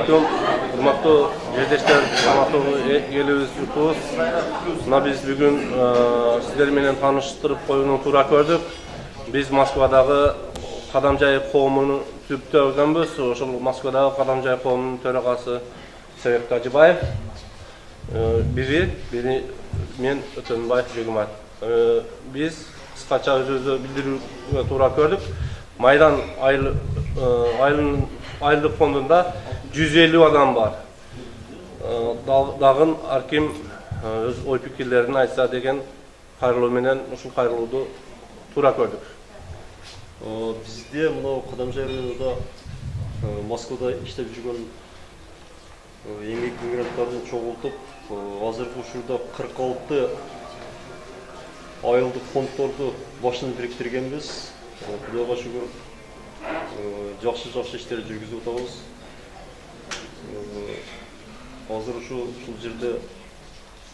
Ассалаумағалейкум, құрметті жерлестер, құрметті еліміз жұртымыз. Мына біз бүгін сіздерменен таныштырып қоюны тура көрдік. Біз Москвадағы Қадамжай қауымының түптөгенбіз. Ошол Москвадағы Қадамжай қауымының төрағасы Сәбек Тажибаев. Бiri мен Өтөнбаев Жөгімат. Біз қысқаша өзі білдіруге тура көрдік. Майдан айлық фондында 150 адам бар. Дағын әркім өз ой пікірлерін айтса деген қайрылуменен ұшыл қайрылуды тура көрдік. Бізде мынау Қадамжай районында Москвада иштеп жүрген еңбек мигранттарын чогултуп, азыркы учурда 46 айылдык фонддорду башынан бириктиргенбиз. Кудайга шүгүр, жакшы иштер жүргүзүп атабыз. Азыр ушул жерде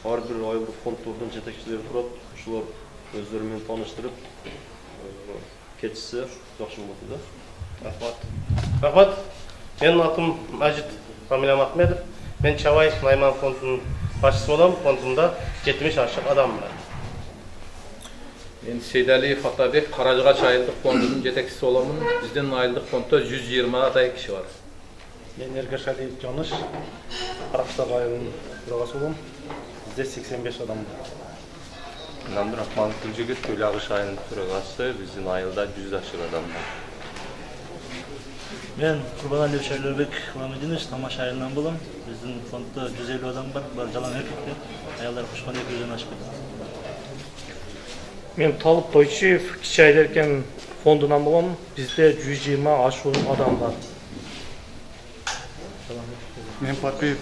ар бир айылдык фонддордун жетекчилери турат. Ушулар өздөрү менен тааныштырып кетсе жакшы болот да. Рахмат. Менин атым Мажит Фамилиям Ахмедов. Мен Чавай Найман фондунун башчысы болом. Фондумда 70 ашык адам бар. Мен Сейдалиев Атабек, Каражыгач айылдык фондунун жетекчиси боломун. Биздин айылдык фонддо 120 адай киши бар. Мен Эргашалиев Жаныш, Каракчтаг айылынын төрагасы болом. Бизде 85 адам бар. Абдурахман Күлжігіт, Көлағыш айылынын төрагасы, биздин айылда 100 ашык адам бар. Мен Курбаналиев Шайлербек Ламединович, Тамаш айылынан болом. Биздин фонддо 150 адам бар, жалаң эркектер, аялдар кушкан 200дөн ашып кетет. Мен Талып Тойчиев, Кичи Айдаркен фондунан болом. Бизде 120 ашуун адам бар. Мен Патриев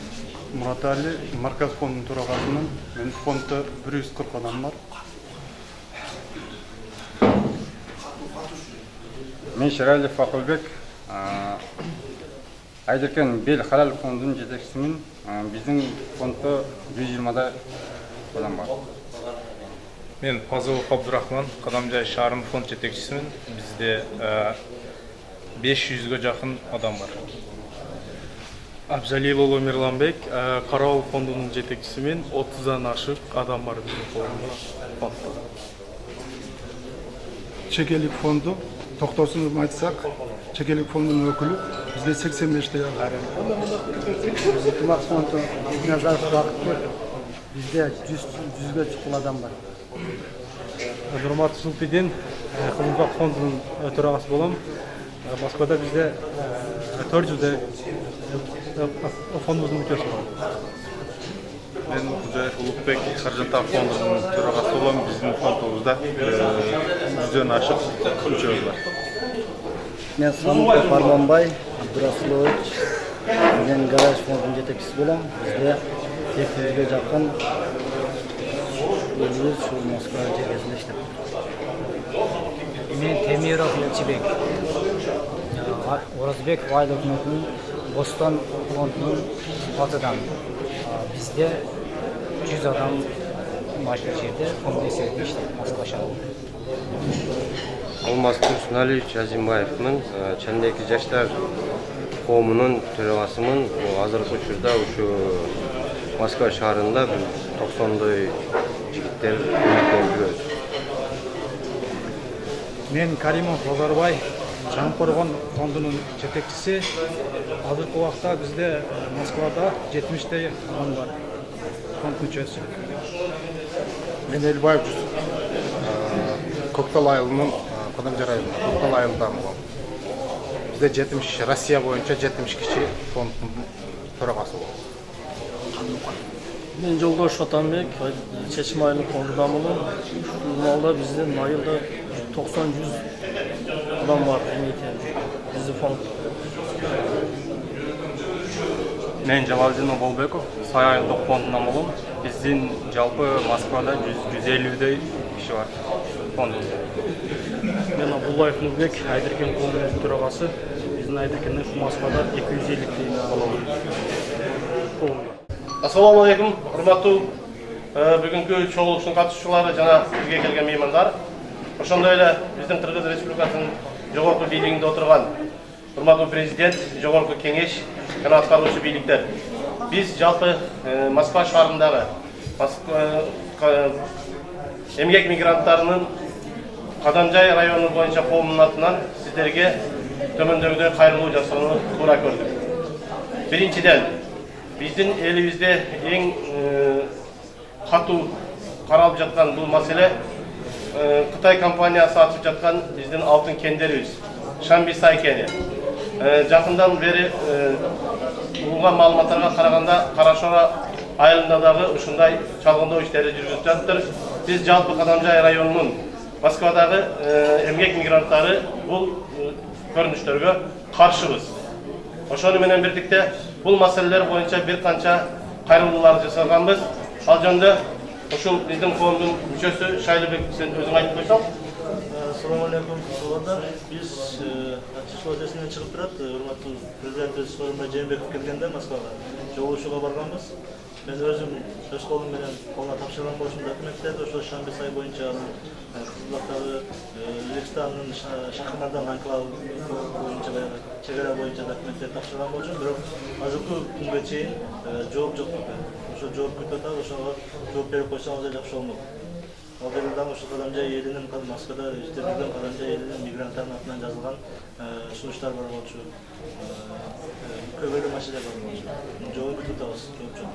Муратали, Марказ фондунун төрагасымын. Мен фонддо 140 адам бар. Мен Шералиев Акылбек, Айдаркен Бел Халал фондунун жетекчисимин. Биздин фонддо 120 адам бар. Мен Пазылов Абдурахман, Қадамжай шарын фонд жетекчисимин. Бизде 500-ге жақын адам бар. Абзалиев Оло Мирланбек, Караул фондунун жетекчисимин. 30дан ашык адам бар биздин фонддо. Чекелик фонду, токтосун айтсак, Чекелик фондунун өкүлү, бизде 85 бар. Ынтымак фонду Назаров Бакытбек, бизде 100ге чукул адам бар. Нурмат Сулпидин, Кылымбак фондунун төрагасы болом. Москвада бизде 400 фондубуздун мүчөсү бар. Мен Кудайов Улукбек, Каржантак фондунун төрагасы болом. Биздин фондубузда 100дөн ашык мүчөбүз бар. Мен Самуков Арманбай Абдурасулович, мен Гараж фондунун жетекчиси болом. Бизде 200ге жакын өзүбүз ушул Москва жергесинде иштеп жатабыз. Мен Темиров Елчибек, Оразбеков айыл өкмөтүнүн Бостон фондунун атынан. Бизде 100 адам машина жерде фонд эсебинде иштейт Москва шаарында. Алмаз Турсуналиевич Азимбаевмын, Чандеки жаштар коомунун төрагасымын. Азыркы учурда ушу Москва шаарында 90дой жигиттер жүрөт. Мен Каримов Базарбай, Жаңкоргон фондунун жетекчиси. Азыркы убакта бизде Москвада 70дей адам бар. Фонд мүчөсү. Мен Элбаев Көктал айылынын Кадамжай районунун Көктал айылынан болом. Бизде 70 Россия боюнча 70 киши фонддун төрагасы болот. Мен Жолдош Атамбек, Чечим айылынын фондунан болом. Ушул маалда биздин айылда 90-100 адам бар. Биздин фонд. Мен Жалалдин Болбеков, Сай айылдык фондунан болом. Биздин жалпы Москвада 150дей киши бар фондубузда. Мен Абдуллаев Нурбек, Айдаркен фондунун төрагасы. Биздин Айдаркенде Москвада 250 болот. Ассалаумағалейкум, құрматтуу бүгүнкү чогулуштун катышуучулары жана бизге келген меймандар. Ошондой эле биздин Кыргыз Республикасынын жогорку бийлигинде отурган урматтуу президент, жогорку кеңеш жана аткаруучу бийликтер. Биз жалпы Москва шаарындагы эмгек мигранттарынын Кадамжай району боюнча коомунун атынан сиздерге төмөндөгүдөй кайрылуу жасоону туура көрдүк. Биринчиден, биздин элибизде эң катуу каралып жаткан бул маселе Кытай компаниясы ачып жаткан биздин алтын кендерибиз, Шамбисай кени. Жакындан бери улган маалыматтарга караганда Карашора айылында дагы ушундай чалгындоо иштери жүргүзүлүп жатыр. Биз жалпы Кадамжай районунун Москвадагы эмгек мигранттары бул көрүнүштөргө каршыбыз. Ошону менен бирдикте бул маселелер боюнча бир канча кайрылуулар жасаганбыз. Ал жөнүндө ушул биздин коомдун мүчөсү Шайлыбек, сен өзүң айтып койсоң. Assalamu alaikum. Biz açış vaziyetinden çıkıp durat, hurmatlı Prezident Sorumlu Cemilbekov kelgende Moskva'ga жолугушууга барганбыз. Мен өзүм өз колум менен колуна тапшырган болчумун документтерди ошол Шамбисай боюнча Кызылбактагы Өзбекстандын шаарынан анклав боюнча чек ара боюнча документтерди тапшырган болчумун. Бирок азыркы күнгө чейин жооп жок. Ошо жооп күтүп атабыз, ошого жооп берип койсоңуз жакшы болмок. Ал жерден ошо Кадамжай элинин Москвада иштеп жүргөн Кадамжай элинин мигранттардын атынан жазылган сунуштар бар болчу. Көбөлүү маселе бар болчу. Жооп күтүп атабыз, жооп жок.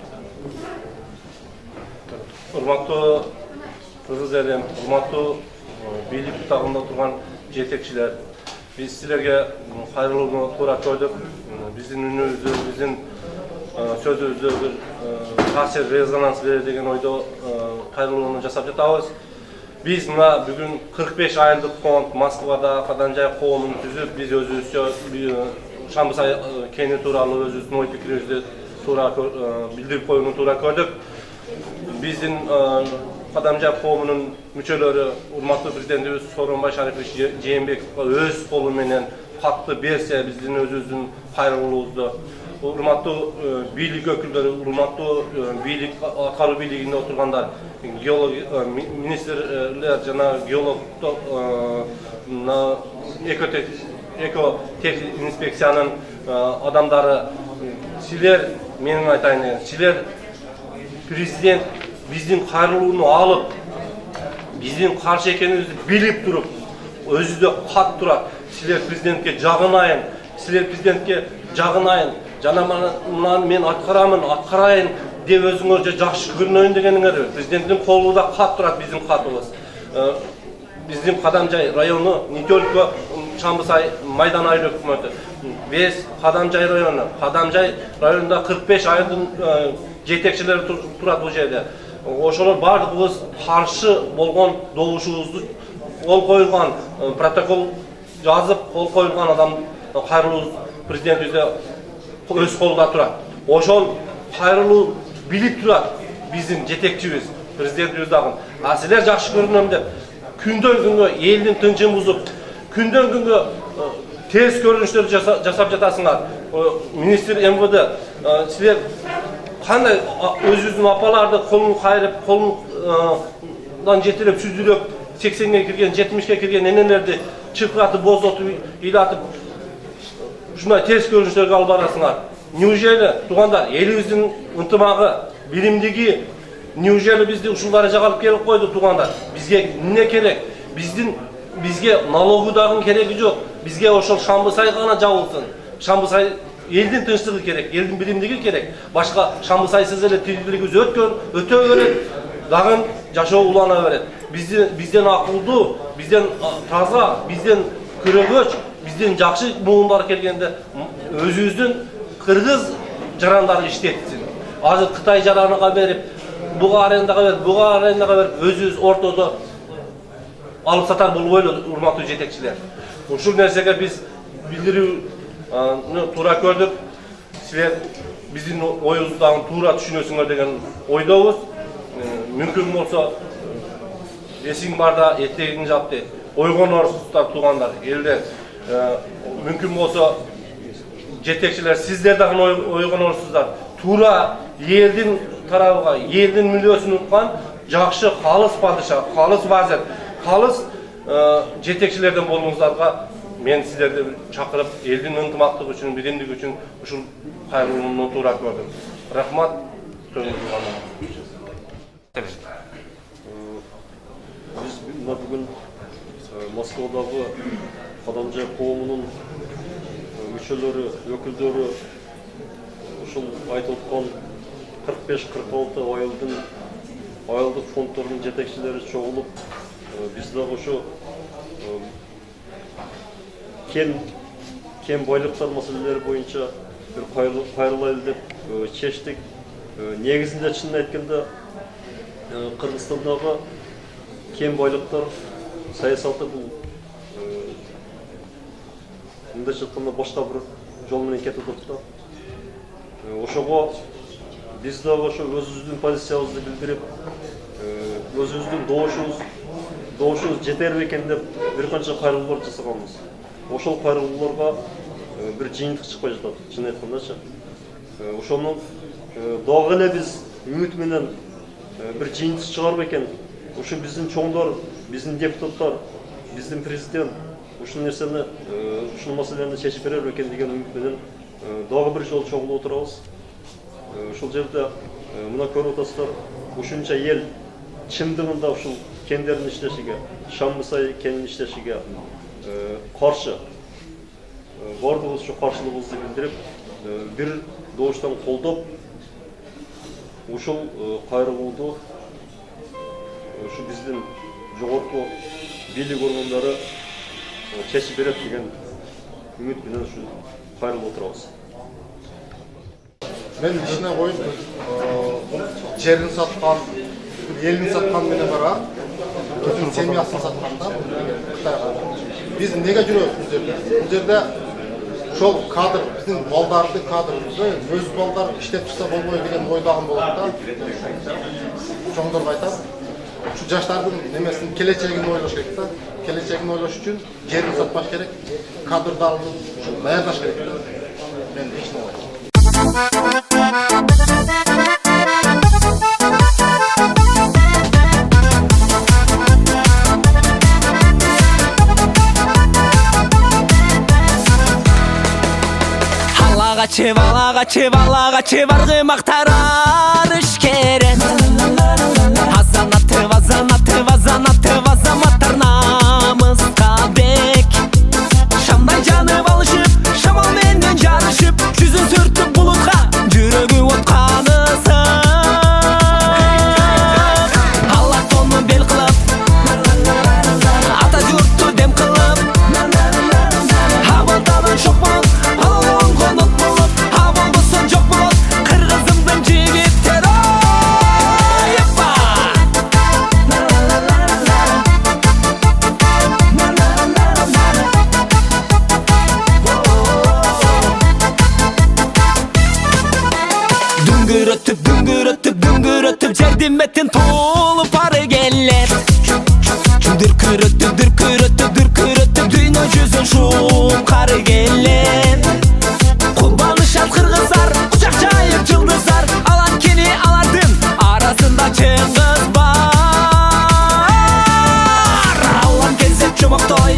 Урматтуу кыргыз элим, урматтуу бийлик бутагында турган жетекчилер, биз силерге кайрылууну туура көрдүк. Биздин үнүбүздү, биздин сөзүбүздү бир таасир, резонанс берет деген ойдо кайрылууну жасап жатабыз. Биз мына бүгүн 45 айылдык фонд Москвада Кадамжай коомун түзүп, биз өзүбүзчө Шамбысай кени тууралуу өзүбүздүн ой пикирибизди туура билдирип коюуну туура көрдүк. Биздин Кадамжай коомунун мүчөлөрү урматтуу президентибиз Сооронбай Шарипович Жээнбековго өз колу менен катты берсе биздин өзүбүздүн кайрылуубузду, урматтуу бийлик өкүлдөрү, урматтуу бийлик аткаруу бийлигинде отургандар, геолог министрлер жана геологдор, экотех инспекциянын адамдары, силер, менин айтайын, силер президент биздин кайрылууну алып, биздин каршы экенибизди билип туруп, өзүдө кат турат. Силер президентке жагынайын, силер президентке жагынайын, жана мына мен аткарайын деп өзүңөргө жакшы көрүнөйүн дегениңер. Президенттин колунда кат турат биздин катыбыз. Биздин Кадамжай району, не только Шамбысай майдан айыл өкмөтү. Биз Кадамжай району, Кадамжай районунда 45 айылдын жетекчилери турат бул жерде. Ошолор бардыгыбыз каршы болгон добушубузду кол коюлган, протокол жазып кол коюлган адам кайрылуу президентибизде өз колунда турат. Ошол кайрылуу билип турат биздин жетекчибиз, президентибиз дагы. А силер жакшы көрүнөм деп күндөн күнгө элдин тынчын бузуп, күндөн күнгө терс көрүнүштөр жасап жатасыңар. Министр МВД, силер кандай өзүбүздүн апаларды колун кайрып, колундан жетелеп, сүзүлөп, 80ге кирген, 70ге кирген энелерди чыркыратып, боздотуп, ыйлатып, ушундай терс көрүнүштөргө алып барасыңар. Неужели туугандар, элибиздин ынтымагы, биримдиги, неужели бизди ушул даражага алып келип койду туугандар? Бизге эмне керек? Бизге налогу дагы кереги жок. Бизге ошол Шамбысай гана жабылсын. Шамбысай элдин тынчтыгы керек, элдин биримдиги керек. Башка Шамбысайсыз эле тиричилигибиз өтө берет, дагы жашоо улана берет. Бизден акылдуу, бизден таза, бизден көрөгөч, бизден жакшы муундар келгенде өзүбүздүн кыргыз жарандары иштетсин. Азыр Кытай жараныга берип, буга арендага берип, өзүбүз ортодо алып сатар болбойлу, урматтуу жетекчилер. Ушул нерсеге биз билдирүүнү туура көрдүк. Силер биздин оюбузду дагы туура түшүнөсүңөр деген ойдобуз. Мүмкүн болсо эсиң барда этегиң жап дейт. Ойгонорсуздар туугандар, элдер. Мүмкүн болсо жетекчилер сиздер дагы ойгонорсуздар. Туура элдин тарабыга, элдин мүлөсүн уткан жакшы калыс падыша, калыс вазир, калыс жетекчилерден болуңуздарга men sizlerdi çakırıp eldin ынтымактыгы үчүн, бирендиги үчүн ушул кайрылууну туура көрдүм. Рахмат. Biz bugün Moskva'daki Adamcı Koğumu'nun müçeleri, ökülderi uşul aytılgan 45-46 ayıldık fondlarının jetekçileri çoğulup bizde şu kem baylıklar meseleleri boyunca bir kayrılaylı dep çeştik. Negizinde çinini aytkanda Kırgızistan'daki kem baylıklar sayısatı bu mınдай aytkanda başka bir жол менен кетип турду. Ошого биз дагы ошо өзүбүздүн позициябызды билдирип, өзүбүздүн добушубуз жетер бекен деп бир канча кайрылуулар жасаганбыз. Ошол кайрылууларга бир жыйынтык чыкпай жатат, чын айткандачы. Ошонун дагы эле биз үмүт менен бир жыйынтык чыгарып экен, ушу биздин чоңдор, биздин депутаттар, биздин президент ушул нерсени, ушул маселени чечип берер экен деген үмүт менен дагы бир жолу чогулуп отурабыз. Ушул жерде мына көрүп атасыздар, ушунча эл чындыгында ушул кендердин иштешиге, Шамбысай кенинин иштешиге каршы бардыгыбыз ушу каршылыгыбызды билдирип, бир добуштан колдоп, ушул кайрылууду ушу биздин жогорку бийлик органдары чечип берет деген үмүт менен ушу кайрылып отурабыз. Мен ишине коюп, жерин саткан, элин саткан менен бара, өзүнүн семьясын сатканда Кытайга. Биз неге жүрөбүз бул жерде? Бул жерде ошол кадр, биздин балдарды кадрыбызды өз балдар иштеп чыкса болбойт деген ойдаган болот да. Чоңдорго айтам, ушу жаштардын немесин келечегин ойлош керек да. Келечегин ойлош үчүн жерин сатпаш керек, кадрды алып даярдаш керек. Мен ишине коюм. Балағачы барғы мақтарар ішкерен Азанаты вазаматтар намысқа бек Шамдай жанып алышып, шамалменен жарышып Жүзін сүртіп бұлытқа, жүрегі отқанысы Алла тоны бел қылып, ата жұртты дем қылып Хабылдадың шоқ болып, алуын қонып болып Хабылдысын жоқ болып, қырғызымдың жігіттері Дүңгүрөтүп жердин бетин толуп ары келет Дүркүрөтүп дүйнө жүзүн шум кары келет Кубанышат кыргыздар кучак жайып жылдыздар Алар кени алардын арасында чыңгыз бар Аллам кезеп чомоктой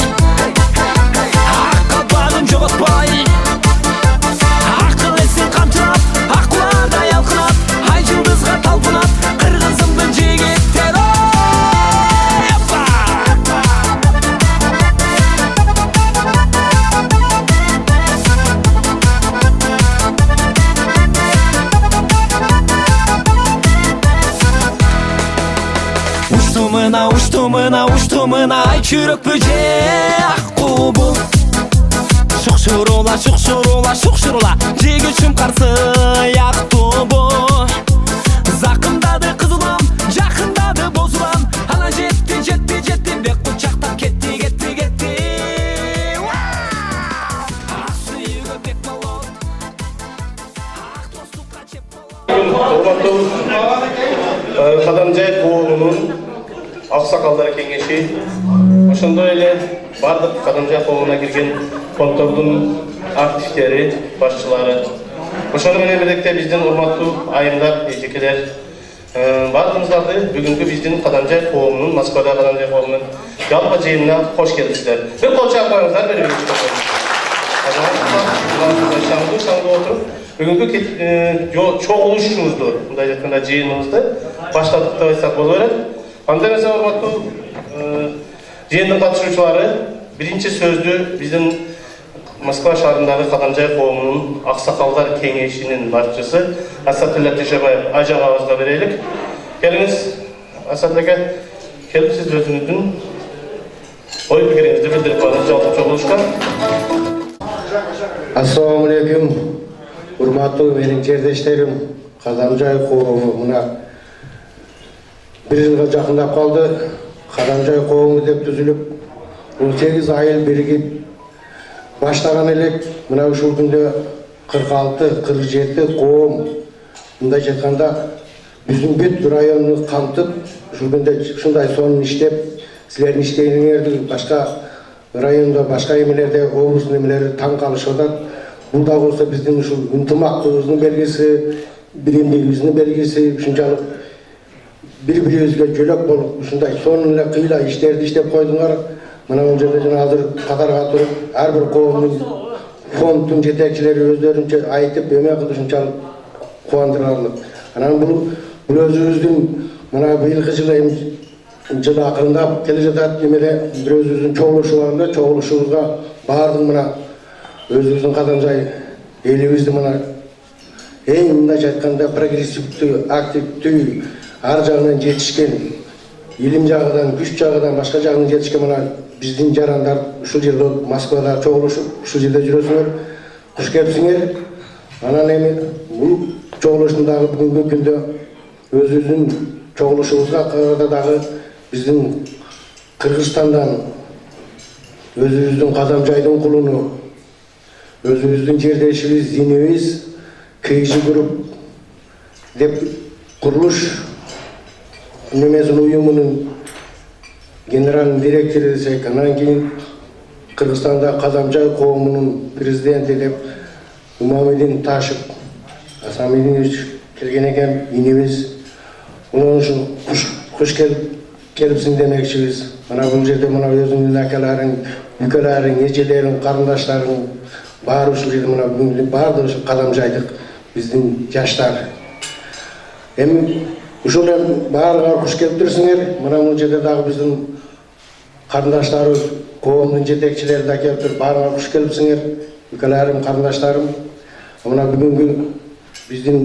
ак калбагын жоготпой Акыл эсин камчылап акулардай алкынап Ай жылдызга талпынат кыргызымдын жигиттери Уштумына ай чүрөк бөже ак кубу Шукшурула жигичим карсы ак тубу Закымдады кызылым, жакындады бозулам Ана жетти бек кучактап кетти Ак сүйүүгө бек болот Ак достукка чеп болот Урматтуу Кадамжай коомунун аксакалдар кеңеши ошондой эле бардык Кадамжай коомуна кирген фонддордун активдери, башчылары ошону менен бирдикте биздин урматтуу айымдар, эжекелер Барлығыңыздарды бүгінгі біздің Қадамжай қауымының, Москвада Қадамжай қауымының жалпы жиынына қош келдіңіздер. Bir қол шақ қойыңыздар, бір шаңды отырып, бүгінгі чоғылышыңызды, бұндай жатқанда жиыныңызды баштадық деп айтсақ болу керек. Анда mesela hormatlı жиынның қатысушылары бірінші сөзді біздің Москва шаарындағы Қадамжай қауымының ақсақалдар кеңесінің басшысы Асатилла Тешебаев Ажа ағамызға берелік. Келіңіз, Асат ака, келіп сіз өзіңіздің ой пікіріңізді білдіріп қалыңыз жалпы чоғылышқа. Ассалаумағалейкум, құрметті менің жерлестерім, Қадамжай қауымы мына бір жылға жақындап қалды. Қадамжай қауымы деп түзіліп, 18 айыл бірігіп баштаған елек. Мына үш күнде 46-47 қауым мында жатқанда біздің бет районны қамтып, жүргенде шындай соның іштеп, сілердің іштейініңерді башқа районда, башқа емелерде, облыстың емелері таң қалышы одан. Бұл да болса біздің ынтымақтығымыздың белгісі, біремдігіміздің белгісі, үшіншалық бір-бірімізге жөлек болып, үшіндай соның қиыла іштерді іштеп қойдыңар. Мына ол жерде жаңағыdır қатарға тұрып, әрбір қауымның фондтың жетекшілері өздерінше айтып, өме қылды үшіншалық қуандырарлық. Бұл өзіміздің мына биылғы жылы ақырындап келе жатады немеле бір өзіміздің чоғылышуларында, чоғылышуымызға бардың мына өзіміздің Қадамжай елімізді мына ең мында жатқанда прогрессивті, активті, ар жағынан жетішкен, елім жағыдан, күш жағыдан, башқа жағынан жетішкен мына біздің жарандар ұшыл жерде Москвада чоғылышып, ұшыл жерде жүресіңер, құш кепсіңер. Анан еме бұл чоғылышындағы бүгінгі күнде өзіміздің чоғылышуымызға қарадағы біздің Қырғызстандан өзіміздің Қадамжайдың құлыны, өзіміздің жердешіміз, зинеміз, кейші групп деп құрылыш немесін ұйымының генеральный директоры десек, анан кейін Қырғызстанда Қадамжай қауымының президенті деп Умамедин Ташев Асамединович келген екен, инеміз. Оның үшін құш келіпсің демекшіміз. Мына бұл жерде мына өзіңіздің әкелерің, үкелерің, ежелерің, қарындаштарың бар ұшыл жерде мына бүгінгі барды ұшыл Қадамжайдық біздің жаштар. Ушул барлыгы куш келип турсуңар. Мына бул жерде дагы биздин карындаштарыбыз, коомдун жетекчилери да келип туруп, баарыңар куш келипсиңер. Үкөлөрүм, карындаштарым. Мына бүгүнкү биздин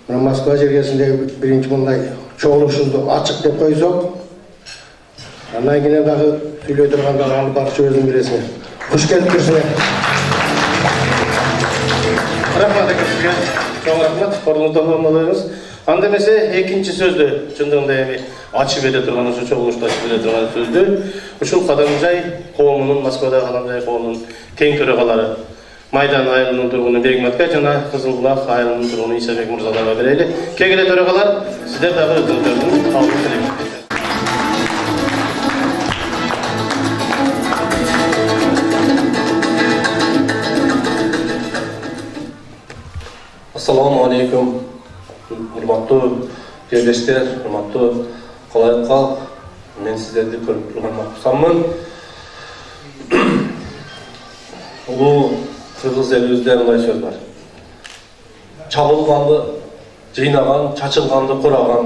мына Москва жергесиндеги биринчи мындай чоғулушубузду ачык деп койсок, андан кийин дагы сүйлөй турганда алып барчу өзүң билесиңер. Куш келип турсуңар. Рахмат ака сизге. Чоң рахмат. Орнуңузда Анда эмесе экинчи сөздү чындыгында эми ачып бере турган, ошо чогулушта ачып бере турган сөздү ушул Кадамжай коомунун, Москвада Кадамжай коомунун тең төрагалары Майдан айылынын тургуну Бегматка жана Кызылбулак айылынын тургуну Исабек мырзаларга берели. Кегиле төрагалар, сиздер дагы өзүңүздөрдүн алдын келип. Assalamu alaikum. Hurmatlı jerdештер, hurmatlı қалайық халық, мен сіздерді көріп тұрған мақсаммын. Бұл қырғыз елімізде мындай сөз бар. Чабылғанды жинаған, чачылғанды қораған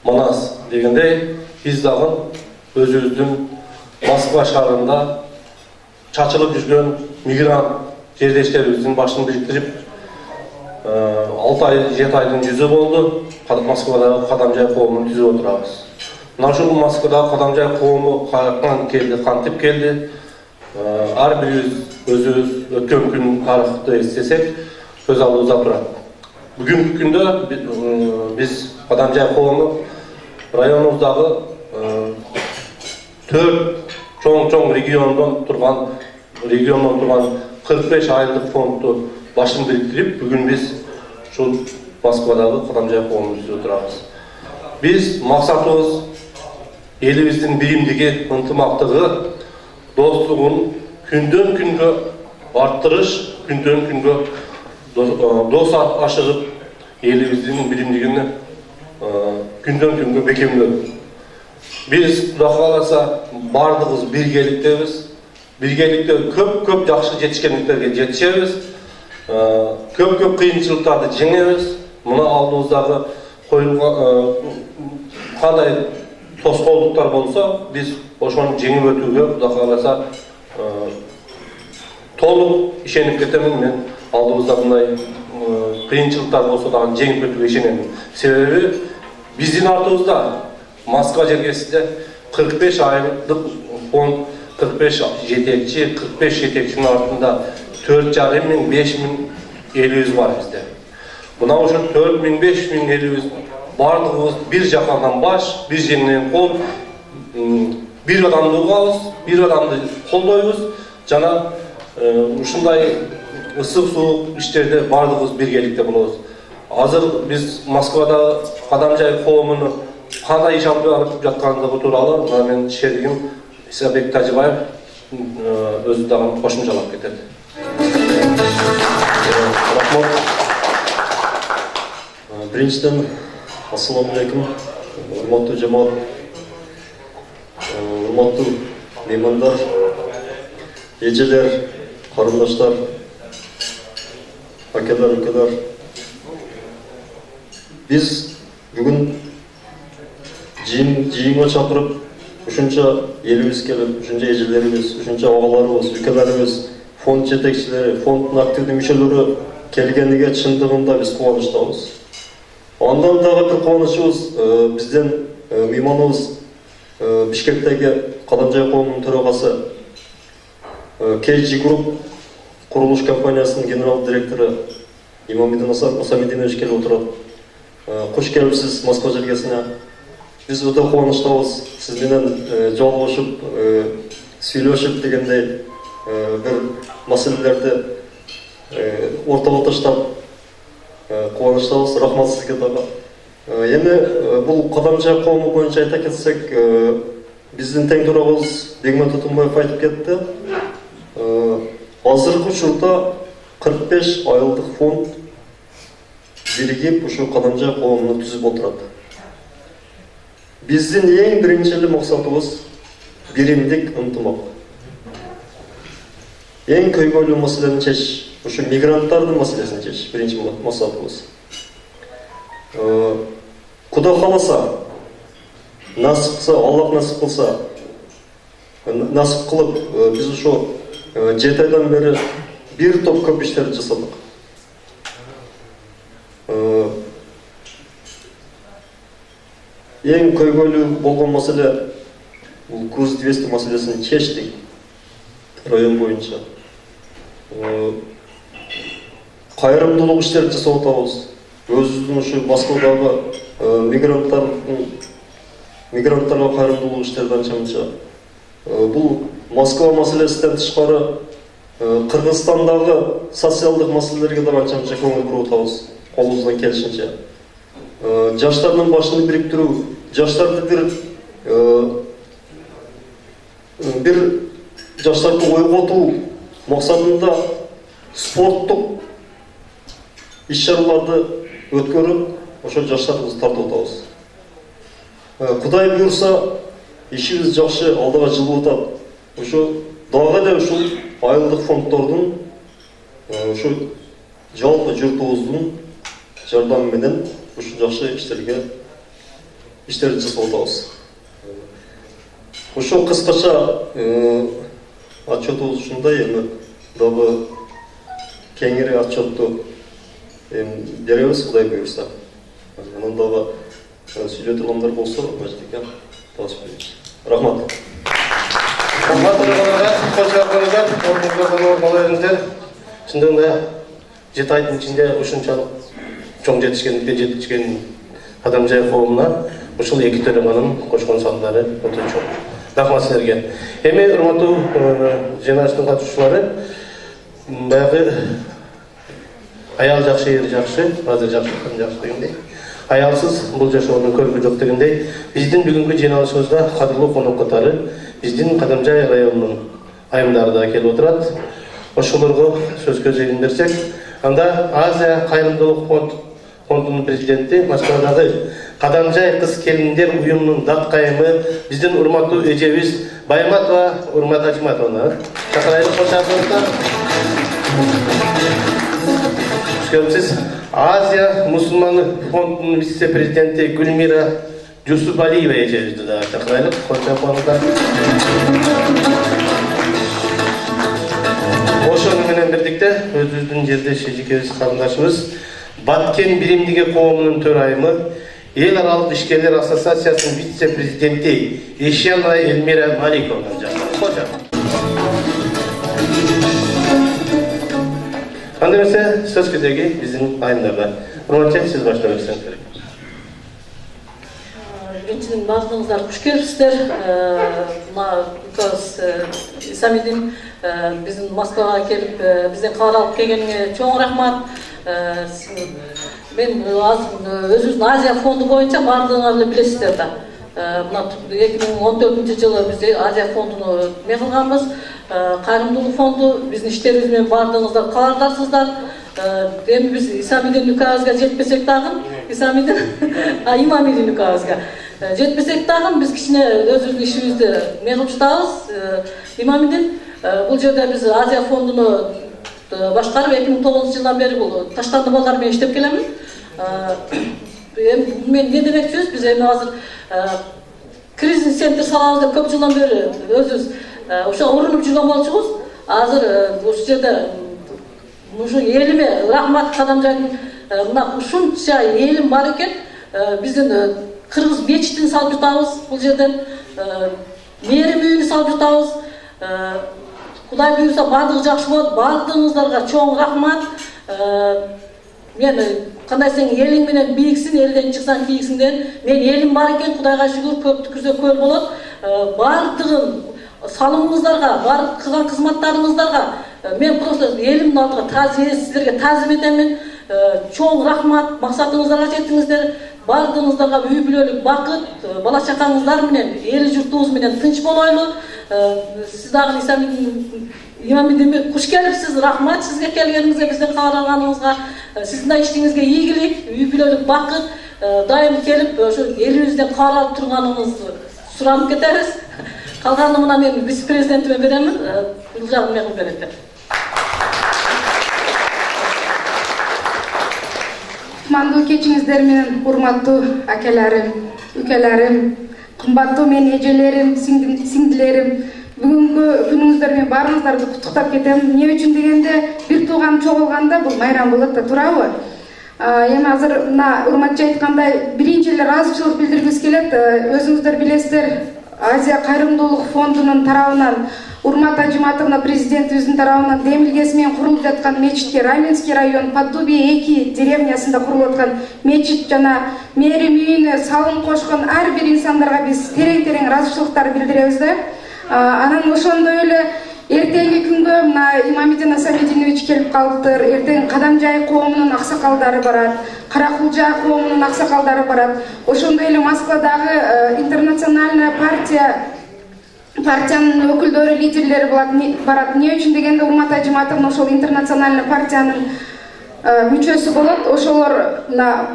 манас дегендей, біз дағы өзіміздің Москва шаарында чачылып жүрген мигрант жерлештеріміздің башын біріктіріп 6 ай, 7 айдың жүзі болды, Москвадағы Қадамжай қауымын түзіп отырамыз. Нашыл Москвадағы Қадамжай қауымы қайықтан келді, қантып келді. Ар бір өзі өткен күн тарихты естесек, сөз алуыза тұрады. Бүгінгі күнде біз Қадамжай қауымы районымыздағы 4 чоң региондан тұрған 45 айылдық фондты башын біріктіріп, бүгін біз шул Москвадағы Қадамжай қауымын түзіп отырамыз. Біз мақсатымыз еліміздің биримдиги, ынтымақтығы, достығын күндөн күнге арттырыш, күндөн күнге дос ашығып, еліміздің биримдигini күндөн күнгө бекемлөнүп. Biz Xudo kalasa bardığız birgeliktemiz. Birgelikte köp жақсы жетишкендиктерге жетишебиz. Köp кыйынчылыктарды жеңебиz. Мына алдыбыздағы коюлган кандай тоскоолдуктар болсо, биз ошону жеңип өтүүгө Xudo kalasa толук ишенип кетемин. Мен алдыбызда мындай кыйынчылыктар болсо дагы жеңип өтүүгө ишенемин. Себеби биздин артыбызда Москва жергесинде 45 айлык фонд, 45 жетекчинин артында 4,5 миң, 5 миң элүүбүз бар бизде. Мына ошо 4 миң, 5 миң элүүбүз бардыгыбыз бир жакандан баш, бир жеңнен кол, бир адамды угабыз, бир адамды колдойбуз. Жана ушундай ысык суук иштерде бардыгыбыз биргеликте болобуз. Азыр биз Москвада Кадамжай коомуну кандай иш алып жаткандыгы тууралуу мен шеригим Исабек Тажибаев өзү дагы кошумчалап кетет. Рахмат. Биринчиден, ассаламу алейкум, урматтуу жамаат, урматтуу меймандар, эжелер, карындаштар, акелер, укелер. Биз бүгүн жыйынга чакырып, ушунча элибиз келип, ушунча эжелерибиз, ушунча агаларыбыз, укелерибиз, фонд жетекчилери, фонддун активдүү мүчөлөрү келгениге чындыгында биз кубанычтабыз. Андан дагы бир кубанычыбыз, бизден мейманыбыз Бишкектеги Кадамжай коомунун төрагасы KG Group курулуш компаниясынын генерал директору Имамидин Асамидинович келип отурат. Куш келипсиз Москва жергесине. Биз өтө кубанычтабыз. Сиз менен жолугушуп, сүйлөшүп дегендей бир маселелерди ортого таштап кубанычтабыз. Рахмат сизге дагы. Эми бул Кадамжай коому боюнча айта кетсек, биздин тең төрагыбыз Бегмет Утунбаев айтып кетти. Азыркы учурда 45 айылдык фонд биригип ушу Кадамжай коомуну түзүп отурат. Биздин эң биринчи максатыбыз биримдик ынтымак. Эң көйгөйлүү маселени чечиш, ушу мигранттардын маселесин чечиш биринчи максатыбыз. Куда каласа, насып кылса, Аллах насып кылса, насып кылып, биз ушу 7 айдан бери бир топ көп иштерди жасадык. Эң көйгөйлүү болгон маселе бул КУЗ-200 маселесин чечтик район боюнча. Кайрымдуулук иштерди жасап атабыз. Өзүбүздүн ушу Москвадагы мигранттарга кайрымдуулук иштерди анча-мынча. Бул Москва маселесинен тышкары Кыргызстандагы социалдык маселелерге да анча-мынча көңүл буруп атабыз, колубуздан келишинче. Жаштардын башын бириктирүү, жаштарды бир жаштарды ойготуу максатында спорттук иш-чараларды өткөрүп, ошо жаштарыбызды тартып атабыз. Кудай буйрса, ишибиз жакшы алдыга жылып атат. Ошо дагы эле ушул айылдык фонддордун ушу жалпы журтубуздун жардамы менен ушу жакшы иштерди жасап атабыз. Ошо кыскача отчетубуз ушундай, эми дагы кеңири отчетту беребиз, Кудай буйрса. Анан дагы сүйлөй тургандар болсо, маждикке дагы сүйлөйбүз. Рахмат. Чындыгында 7 айдын ичинде ушунчалык чоң жетишкен Кадамжай коомуна ушул эки төраганын кошкон салдары өтө чоң. Рахмат силерге. Эми урматтуу жыйналыштын катышуучулары, баягы аял жакшы, эр жакшы, азыр жакшы дегендей. Аялсыз бул жашоонун көркү жок дегендей, биздин бүгүнкү жыйналышыбызда кадырлуу конок катары биздин Кадамжай районунун айымдары да келип отурат. Ошолорго сөз көзөйүн берсек, анда Азия кайрымдуулук фондунун президенти, Москвадагы Кадамжай кыз келиндер уюмунун даттайымы биздин урматтуу эжебиз Байматова Урмат Ажиматовна. Чакырайлык кошарыңыздар. Сөзсүз Азия мусулманы фондунун вице-президенти Гүлмира Жусупалиева эжебизди да чакырайлык кошарыңыздар. Ошону менен бирдикте өзүбүздүн жердеш эжекебиз карындашыбыз Баткен биримдиги коомунун төрайымы, Эл аралык ишкерлер ассоциациясынын вице-президенти Ишанова Элмира Маликовна жакшы. Анда эмесе сөз кезеги биздин айымдарда. Урматчы, сиз баштап берсеңиз керек. Биринчиден баардыгыңыздар куш келипсиздер. Мына Указ Исамидин биздин Москвага келип бизден кабар алып келгениңе чоң рахмат. Мен өзүбүздүн Азия фонду боюнча баардыгыңар эле билесиздер да. Мына 2014-жылы биз Азия фондуну эме кылганбыз. Кайрымдуулук фонду биздин иштерибиз менен баардыгыңыздар кабардарсыздар. Эми биз Исамидин Указга жетпесек дагы, Исамидин Имамидин Указга жетпесек дагы биз кичине өзүбүздүн ишибизди эме кылып жатабыз. Имамидин бул жерде биз Азия фондуну башкарып 2009-жылдан бери бул таштанды балдар менен иштеп келемин. Мен не демекчибиз, биз эми азыр кризис центр салабыз деп көп жылдан бери өзүбүз ошо урунуп жүргөн болчубуз. Азыр ушул жерде ушу элиме рахмат Кадамжайдын мына ушунча элим бар экен. Биздин кыргыз мечитин салып жатабыз бул жерден. Мээрим үйүнү салып жатабыз. Кудай буйруса баардыгы жакшы болот. Баардыгыңыздарга чоң рахмат. Мен кандай сен элиң менен бийиксиң, элден чыксаң кийиксиңден. Мен элим бар экен, Кудайга шүгүр, көп түкүрсө көл болот. Баардыгын салымыңыздарга, баардык кылган кызматтарыңыздарга мен просто элимдин алдыга сиздерге таазим этемин. Чоң рахмат, максатыңыздарга жеттиңиздер. Баардыгыңыздарга үй бүлөлүк бакыт, бала чакаңыздар менен, эл журтубуз менен тынч болойлу. Сиз дагы Имамидин куш келипсиз. Рахмат сизге келгениңизге, бизден кабар алганыңызга. Сиздин да иштиңизге ийгилик, үй бүлөлүк бакыт, дайым келип ошо элибизден кабар алып турганыңызды суранып кетебиз. Калганын мына мен вице-президентиме беремин. Бул жагын мен кылып берет деп. Кутмандуу кечиңиздер менен урматтуу акелерим, үкелерим, кымбаттуу менин эжелерим, сиңдилерим. Бүгүнкү күнүңүздөр менен баарыңыздарды куттуктап кетем. Эмне үчүн дегенде, бир тууган чогулганда бул майрам болот да, туурабы? Эми азыр мына урматчы айткандай биринчи эле ыраазычылык билдиргибиз келет. Өзүңүздөр билесиздер, Азия кайрымдуулук фондунун тарабынан Урмат Ажиматовна президентибиздин тарабынан демилгеси менен курулуп жаткан мечитке Раменский район Поддубие 2 деревнясында курулуп аткан мечит жана мээрим үйүнө салым кошкон ар бир инсандарга биз терең ыраазычылыктар билдиребиз да. Анан ошондой эле эртеңки күнгө мына Имамидин Асамидинович келип калыптыр. Эртең Кадамжай коомунун аксакалдары барат, Каракулжа коомунун аксакалдары барат. Ошондой эле Москвадагы интернациональная партиянын өкүлдөрү, лидерлери барат. Эмне үчүн дегенде, Урмат Ажиматовна ошол интернациональный партиянын мүчөсү болот. Ошолор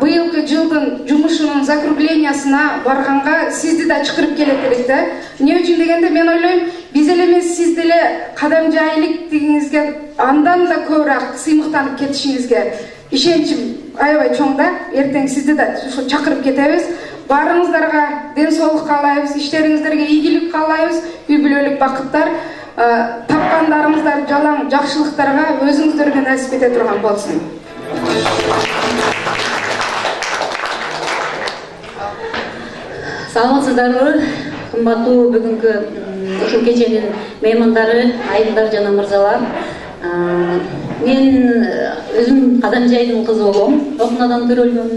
быйылкы жылдын жумушунун закруглениясына барганга сизди да чакырып келет элек да. Эмне үчүн дегенде, мен ойлойм, биз эле эмес, сиз деле кадамжайлыктыгиңизге андан да көбүрөөк сыймыктанып кетишиңизге ишеничим аябай чоң да. Эртең сизди да чакырып кетебиз. Баарыңыздарга ден соолук каалайбыз, иштериңиздерге ийгилик каалайбыз, үй бүлөлүк бакыттар, тапкандарыңыздар жалаң жакшылыктарга өзүңүздөргө насип эте турган болсун. Саламатсыздарбы, кымбаттуу бүгүнкү ушул кеченин меймандары, айымдар жана мырзалар. Мен өзүм Кадамжайдын кызы болом, Окунадан төрөлгөм.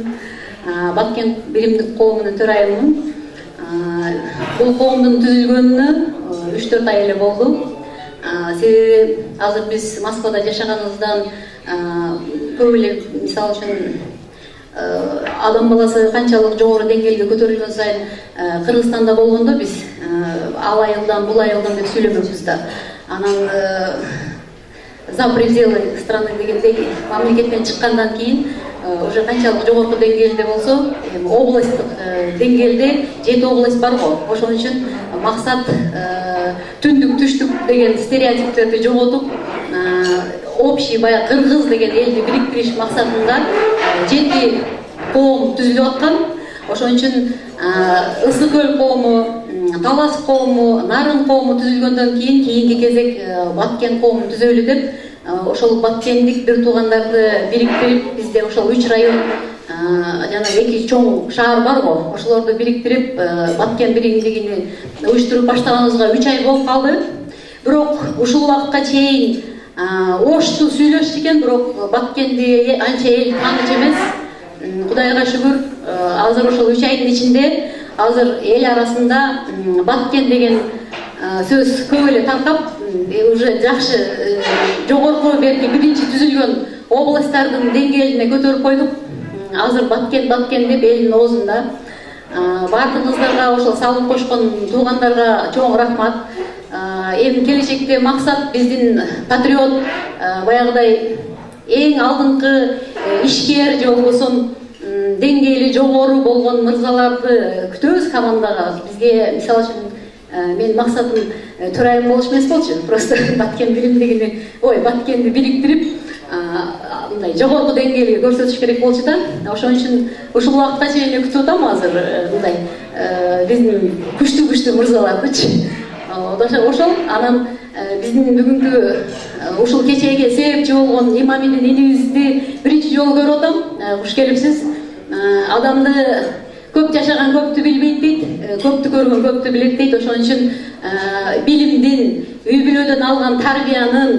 Баткен биримдик коомунун төрайыммын. Бул коомдун түзүлгөнүнө 3-4 ай эле болду. Себеби азыр биз Москвада жашаганыбыздан көп эле, мисалы үчүн, адам баласы канчалык жогору деңгээлге көтөрүлгөн сайын Кыргызстанда болгондо биз ал айылдан, бул айылдан деп сүйлөмөкпүз да. Анан за пределы страны дегендей мамлекеттен чыккандан кийин уже канчалык жогорку деңгээлде болсо, областтык деңгээлде 7 область бар го. Ошон үчүн максат түндүк түштүк деген стереотиптерди жоготуп, общий баягы кыргыз деген элди бириктириш максатында 7 коом түзүлүп аткан. Ошон үчүн Ысыкөл коому, Талас коому, Нарын коому түзүлгөндөн кийинки кезек Баткен коомун түзөлү деп, ошол баткендик бир туугандарды бириктирип, бизде ошол 3 район жана 2 чоң шаар бар го. Ошолорду бириктирип, Баткен биримдигини уюштуруп баштаганыбызга 3 ай болуп калды. Бирок ушул убакытка чейин ошту сүйлөшчү экен, бирок Баткенди анча эл тааныч эмес. Кудайга шүгүр, азыр ошол 3 айдын ичинде азыр эл арасында Баткен деген сөз көп эле таркап, уже жакшы жогорку берки биринчи түзүлгөн областтардын деңгээлине көтөрүп койдук. Азыр Баткен деп элдин оозунда. Бардыгыңыздарга, ошол салым кошкон туугандарга чоң рахмат. Эми келечекте максат биздин патриот, баягыдай эң алдыңкы ишкер же болбосо деңгээли жогору болгон мырзаларды күтөбүз командага. Бизге мисалы үчүн менин максатым төрайым болуш эмес болчу. Просто Баткен биримдигини, Баткенди бириктирип, мындай жогорку деңгээлге көрсөтүш керек болчу да. Ошон үчүн ушул убакытка чейин күтүп атам азыр мындай биздин күчтүү мырзалардычы. Ошол анан биздин бүгүнкү ушул кечеге себепчи болгон Имамидин инибизди биринчи жолу көрүп атам. Куш келипсиз. Адамды көп жашаган көптү билбейт дейт, көптү көргөн көптү билет дейт. Ошон үчүн билимдин, үй бүлөдөн алган тарбиянын,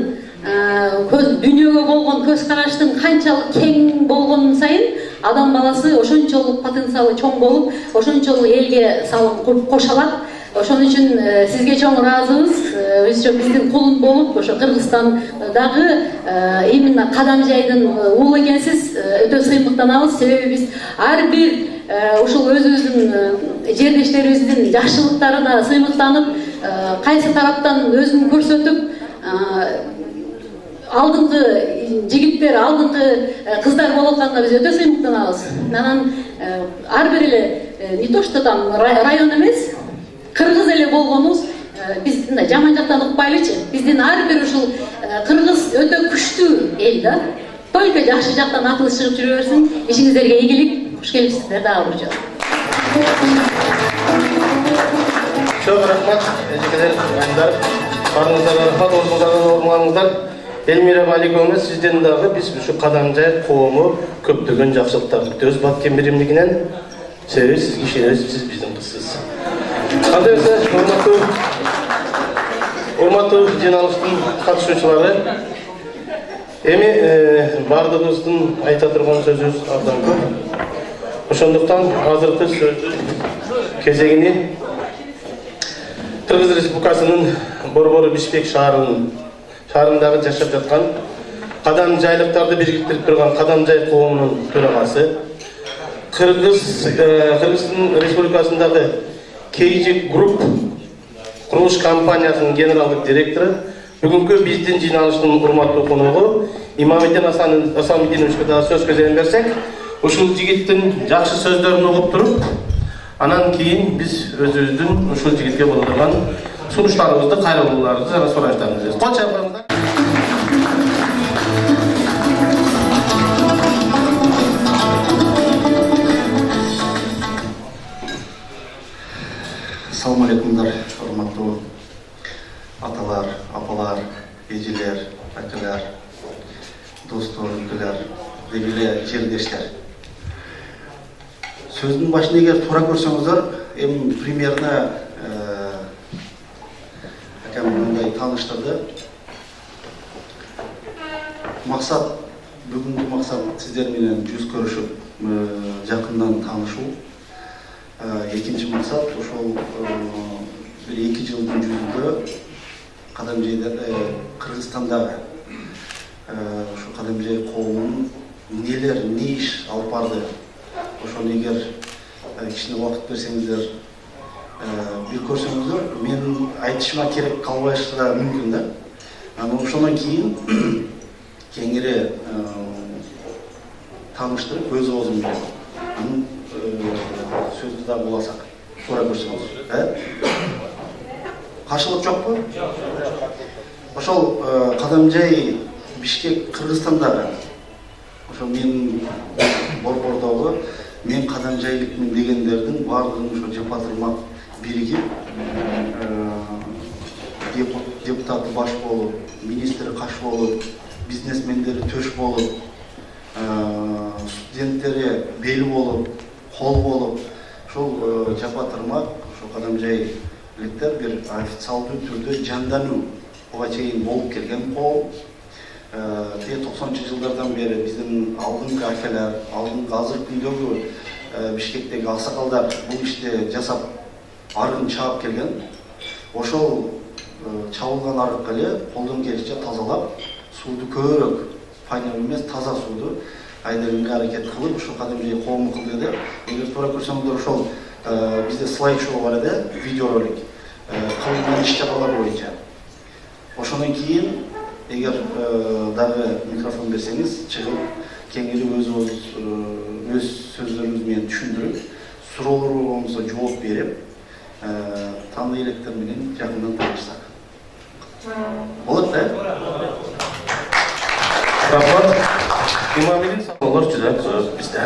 дүйнөгө болгон көз караштын канчалык кең болгон сайын адам баласы ошончолук потенциалы чоң болуп, ошончолук элге салым кошо алат. Ошон үчүн сизге чоң ыраазыбыз. Биздин кулун болуп, ошо Кыргызстандагы именно Кадамжайдын уулу экенсиз, өтө сыймыктанабыз. Себеби биз ар бир ушул өзүбүздүн жердештерибиздин жакшылыктарына сыймыктанып, кайсы тараптан өзүн көрсөтүп, алдыңкы жигиттер, алдыңкы кыздар болуп атканга биз өтө сыймыктанабыз. Анан ар бир эле не то что там район эмес, кыргыз эле болгонубуз, биз мындай жаман жактан укпайлычы. Биздин ар бир ушул кыргыз өтө күчтүү эл да. Только жакшы жактан атылып чыгып жүрө берсин. Ишиңиздерге ийгилик. Куш келипсиздер дагы бир жолу. Чоң рахмат, эжекелер, айымдар. Барыңыздарга рахмат, орнуңарыңыздар. Элмира Маликовна, сизден дагы биз ушу Кадамжай коому көптөгөн жакшылыктарды күтөбүз Баткен биримдигинен. Себеби сиз кишилерибиз, сиз биздин кызсыз. Кандай урматтуу жиналыштын катышуучулары, эми бардыгыбыздын айта турган сөзүбүз абдан көп. Ошондуктан азыркы сөздүн кезегини Кыргыз Республикасынын Борбору Бишкек шаарындагы жашап жаткан Кадамжайлыктарды бириктирип турган Кадамжай коомунун төрагасы, Кыргыздын Республикасындагы KG Group курулуш компаниясынын генералдык директору, бүгүнкү биздин жиналыштын урматтуу коногу Имамидин Асанбекиновичке дагы сөз кезегин берсек, ушул жигиттин жакшы сөздөрүн угуп туруп, анан кийин биз өзүбүздүн ушул жигитке боло турган сунуштарыбызды, кайрылууларыбызды жана сурооштарыбызды беребиз. Кол чайкаңыздар. Assalamu alaikumдар, урматтуу аталар, апалар, эжелер, акалар, достор, өлкөлөр, дегеле жердештер. Сөздүн башын эгер туура көрсөңүздөр, эми примерно акам мындай тааныштырды. Максат, бүгүнкү максат сиздер менен жүз көрүшүп, жакындан таанышуу. Экинчи максат ошол бир 2 жылдын жүзүндө Кадамжайда, Кыргызстандагы ошо Кадамжай коомунун эмне иш алып барды. Ошону эгер кичине убакыт берсеңиздер, бир көрсөңүздөр, мен айтышыма керек калбашы да мүмкүн да. Анан ошондон кийин кеңири таныштырып өз оозун менен анын сөздү дагы уласак туура көрсөңүз. Каршылык жокпу? Ошол Кадамжай Бишкек Кыргызстандагы ошо мен борбордогу мен кадамжайлыкмын дегендердин баардыгын ошо жапа-тырмак биригип депутаты баш болуп, министри каш болуп, бизнесмендери төш болуп, студенттери бел болуп, кол болуп, ошол жапа-тырмак ошо кадамжайлыктар бир официалдуу түрдө жанданууга чейин болуп келген коом. 90-чы жылдардан бери биздин алдыңкы акелер, алдыңкы азыр күндөгү Бишкектеги аксакалдар бул ишти жасап арыгын чаап келген. Ошол чабылган арыкка эле колдон келишинче тазалап, сууду көбүрөөк пайдалануу эмес, таза сууду айдырганга аракет кылып, ошо Кадамжай коому кылды деп. Эгер туура көрсөңүздөр, ошол бизде слайд-шоу бар эде, видеоролик, кылынган иш-чаралар боюнча. Ошондон кийин эгер дагы микрофон берсеңиз, чыгып кеңири өз сөздөрүңүз менен түшүндүрүп, суроолорго болмосо жооп берип, таануу электер менен жакындан таанышсак. Болот да? Рахмат. Имамидин салалар жүзө көп бизде.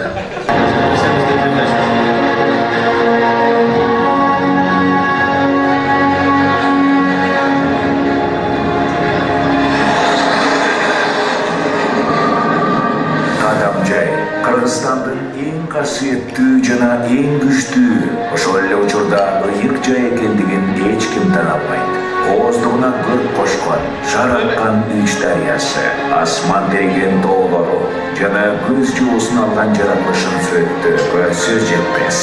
Кыргызстандын эң касиеттүү жана эң күчтүү, ошол эле учурда ыйык жай экендигин эч ким таанабайт. Кооздугуна көрк кошкон, шар аккан Үч дарыясы, асман деген тоолору жана көз жоосун алган жаратылышын сүрөттөөгө сөз жетпес.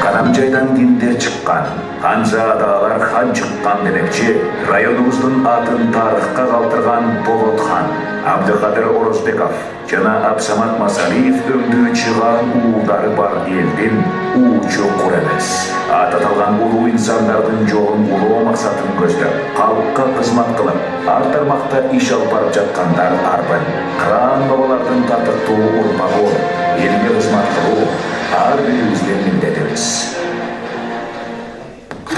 Кадамжайдан кимдер чыккан, ханзаадалар хан чыккан демекчи, районубуздун атын тарыхка калтырган Болот хан, Абдыкадыр Орозбеков жана Абсамат Масалиев өңдүү чыган уулдары бар элдин уучу кур эмес. Аты аталган улуу инсандардын жолун улоо максатын көздөп, калкка кызмат кылып, ар тармакта иш алып барып жаткандар арбын. Кыран бабалардын татыктуу урмагы болуп, элге кызмат кылуу ар бирибиздин милдетибиз.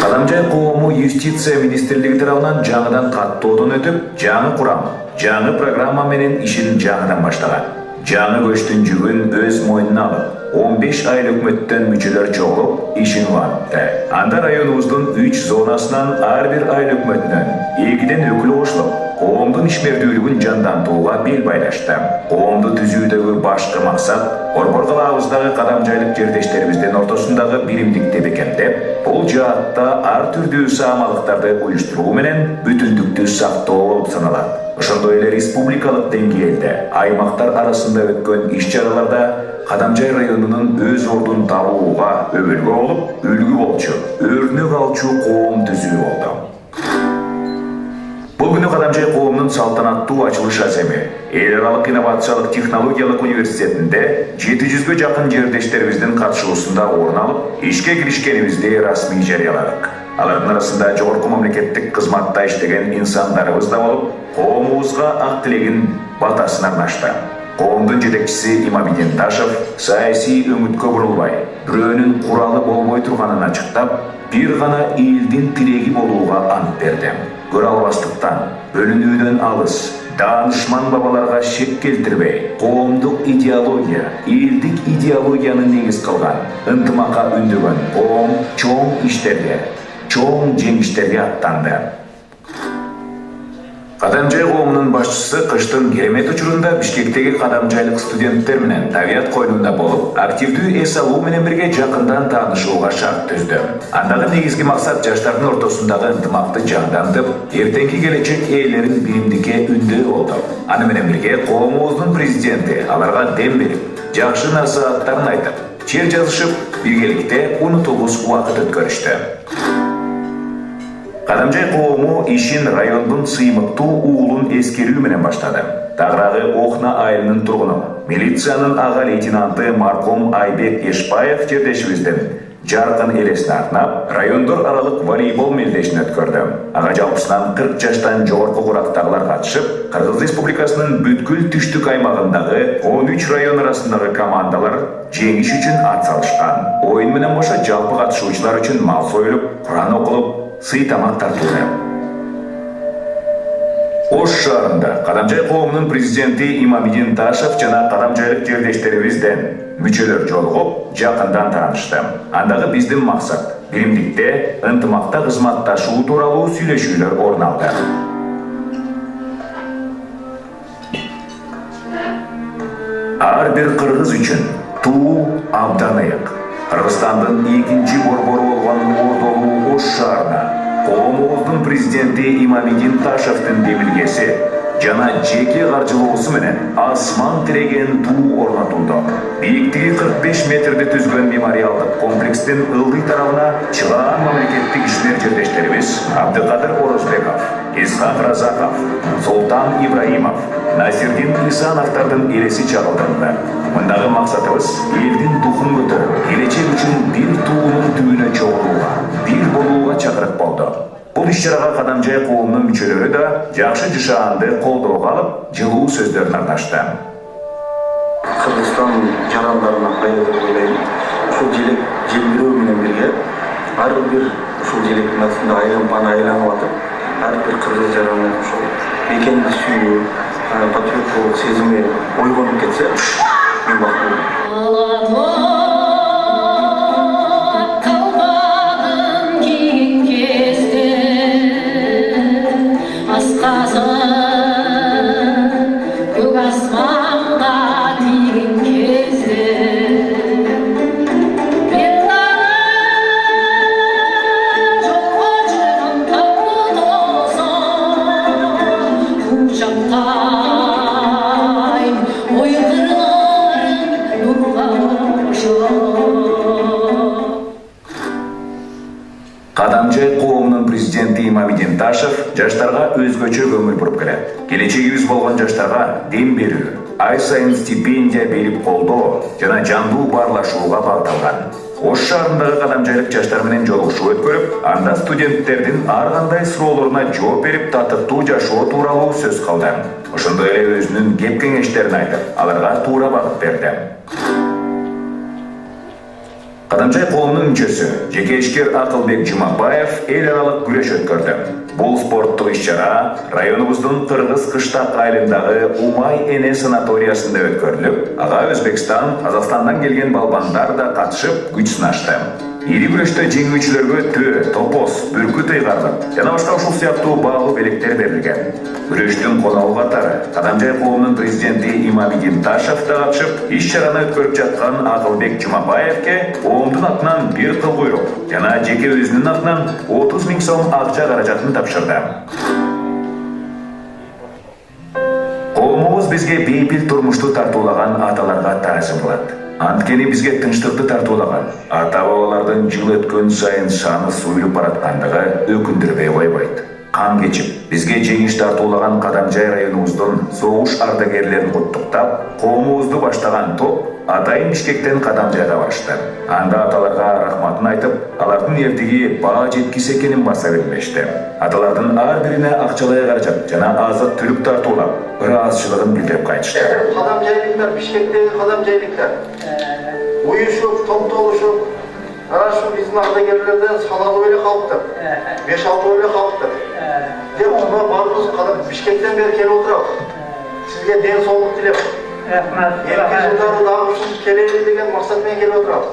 Кадамжай коому юстиция министрлиги тарабынан жаңыдан каттоодон өтүп, жаңы курам, жаңы программа менен ишин жаңыдан баштаган. Жаңы көчтүн жүгүн өз мойнуна алып, 15 ай өкмөттөн мүчөлөр чогулуп, ишин улантты. Анда районубуздун 3 зонасынан ар бир ай өкмөтүнөн 2ден өкүл кошулуп, коомдун ишмердүүлүгүн жандантууга бел байлашты. Коомду түзүүдөгү башкы максат борбор калаабыздагы кадамжайлык жердештерибиздин ортосундагы биримдикти бекемдеп, бул жаатта ар түрдүү саамалыктарды уюштуруу менен бүтүндүктү сактоо болуп саналат. Ошондой эле республикалык деңгээлде аймактар арасында өткөн иш-чараларда Кадамжай районунун өз ордун табууга өбөлгө болуп, үлгү болчу, өрнөк алчу коом түзүү болду. Бул күнү Кадамжай коомунун салтанаттуу ачылыш аземи эл аралык инновациялык технологиялык университетинде 700гө жакын жердештерибиздин катышуусунда орун алып, ишке киришкенибизди расмий жарыяладык. Алардын арасында жогорку мамлекеттик кызматта иштеген инсандарыбыз да болуп, коомубузга ак тилегин батасын арнашты. Коомдун жетекчиси Имамидин Ташев саясий өңүткө бурулбай, бирөөнүн куралы болбой турганын ачыктап, бир гана элдин тиреги болууга ант берди. Көрө албастыктан, бөлүнүүдөн алыс, даанышман бабаларга шек келтирбей, коомдук идеология, элдик идеологияны негиз кылган, ынтымакка үндөгөн коом чоң иштерге, чоң жеңиштерге аттанды. Кадамжай коомунун башчысы кыштын керемет учурунда Бишкектеги кадамжайлык студенттер менен табият койнунда болуп, активдүү эс алуу менен бирге жакындан таанышууга шарт түздү. Андагы негизги максат жаштардын ортосундагы ынтымакты жандантып, эртеңки келечек ээлерин биримдикке үндөө болду. Аны менен бирге коомубуздун президенти аларга дем берип, жакшы насааттарын айтып, чер жазышып, биргеликте унутулгус убакыт өткөрүштү. Кадамжай коому ишин райондун сыймыктуу уулун эскерүү менен баштады. Тагыраагы Охна айылынын тургуну, милициянын ага лейтенанты марком Айбек Эшбаев жердешибиздин жаркын элесине арнап, райондор аралык волейбол мелдешин өткөрдү. Ага жалпысынан 40 жаштан жогорку курактагылар катышып, Кыргыз Республикасынын бүткүл түштүк аймагындагы 13 район арасындагы командалар жеңиш үчүн ат салышкан. Оюн менен кошо жалпы катышуучулар үчүн мал союлуп, Куран окулуп, сый тамак тартылды. Ош шаарында Кадамжай коомунун президенти Имамидин Ташев жана кадамжайлык жердештерибизден мүчөлөр жолугуп, жакындан таанышты. Андагы биздин максат биримдикте, ынтымакта кызматташуу тууралуу сүйлөшүүлөр орун алды. Ар бир кыргыз үчүн туу абдан ыйык. Кыргызстандын экинчи борбору болгон Ордолуу Ош шаарына коомубуздун президенти Имамидин Ташевдин демилгеси жана жеке каржылоосу менен асман тиреген туу орнотулду. Бийиктиги 45 метрди түзгөн мемориалдык комплекстин ылдый тарабына чыгаан мамлекеттик ишмер жердештерибиз Абдыкадыр Орозбеков, Исхак Разаков, Султан Ибраимов, Насирдин Исановдардын элеси чагылдырылды. Мындагы максатыбыз элдин духун көтөрүп, келечек үчүн бир туунун түбүнө чогулууга, бир болууга чакырык болду. Бул иш-чарага Кадамжай коомунун мүчөлөрү да жакшы жашаанды колдоого алып, жылуу сөздөрүн арнашты. Кыргызстан жарандарына пайда деп ойлойм. Ушул желек желбирөө менен бирге ар бир ушул желектин астында айлампаны айланып атып, ар бир кыргыз жараны ушул мекенди сүйүү, патриоттук сезими ойгонуп кетсе, мен бактылуу. Кадамжай коомунун президенти Имамидин Ташев жаштарга өзгөчө көңүл буруп келет. Келечегибиз болгон жаштарга дем берүү, ай сайын стипендия берип колдоо жана жандуу баарлашууга багытталган. Ош шаарындагы кадамжайлык жаштар менен жолугушуу өткөрүп, анда студенттердин ар кандай суроолоруна жооп берип, татыктуу жашоо тууралуу сөз кылды. Ошондой эле өзүнүн кеп кеңештерин айтып, аларга туура багыт берди. Кадамжай коомунун мүчөсү, жеке ишкер Акылбек Жумабаев эл аралык күрөш өткөрдү. Бул спорттук иш-чара районубуздун Кыргыз кыштак айылындагы Умай эне санаториясында өткөрүлүп, ага Өзбекстан, Казакстандан келген балбандар да катышып, күч сынашты. Ири күрөштө жеңүүчүлөргө төө, топоз, бүркүт ыйгарлык жана башка ушул сыяктуу баалуу белектер берилген. Күрөштүн коногу катары Кадамжай коомунун президенти Имамидин Ташев да катышып, иш-чараны өткөрүп жаткан Акылбек Жумабаевке коомдун атынан бир кыл буйрук жана жеке өзүнүн атынан 30 000 сом акча каражатын тапшырды. Коомубуз бизге бейпил турмушту тартуулаган аталарга таазим кылат. Анткени бизге тынчтыкты тартуулаган ата-бабалардын жыл өткөн сайын саны суюлуп бараткандыгы өкүндүрбөй койбойт. Кан кечип, бизге жеңиш тартуулаган Кадамжай районубуздун согуш ардагерлерин куттуктап, коомубузду баштаган топ атайын Бишкектен Кадамжайга барышты. Анда аталарга рахматын айтып, алардын эртиги баа жеткис экенин баса билмешти. Аталардын ар бирине акчалай каражат жана азык түлүк тартуулап, ыраазычылыгын билдирип кайтышты. Кадамжайлыктар, Бишкектеги кадамжайлыктар уюшуп, топтолушуп, арашу биздин ардагерлерден салалуу эле калыптыр. 5-6 эле калыптыр. Деп мына баарыбыз Бишкектен бери келип отурабыз. Сизге ден соолук тилеп, рахмат. Эрки жылдары дагы ушинтип келели деген максат менен келип отурабыз.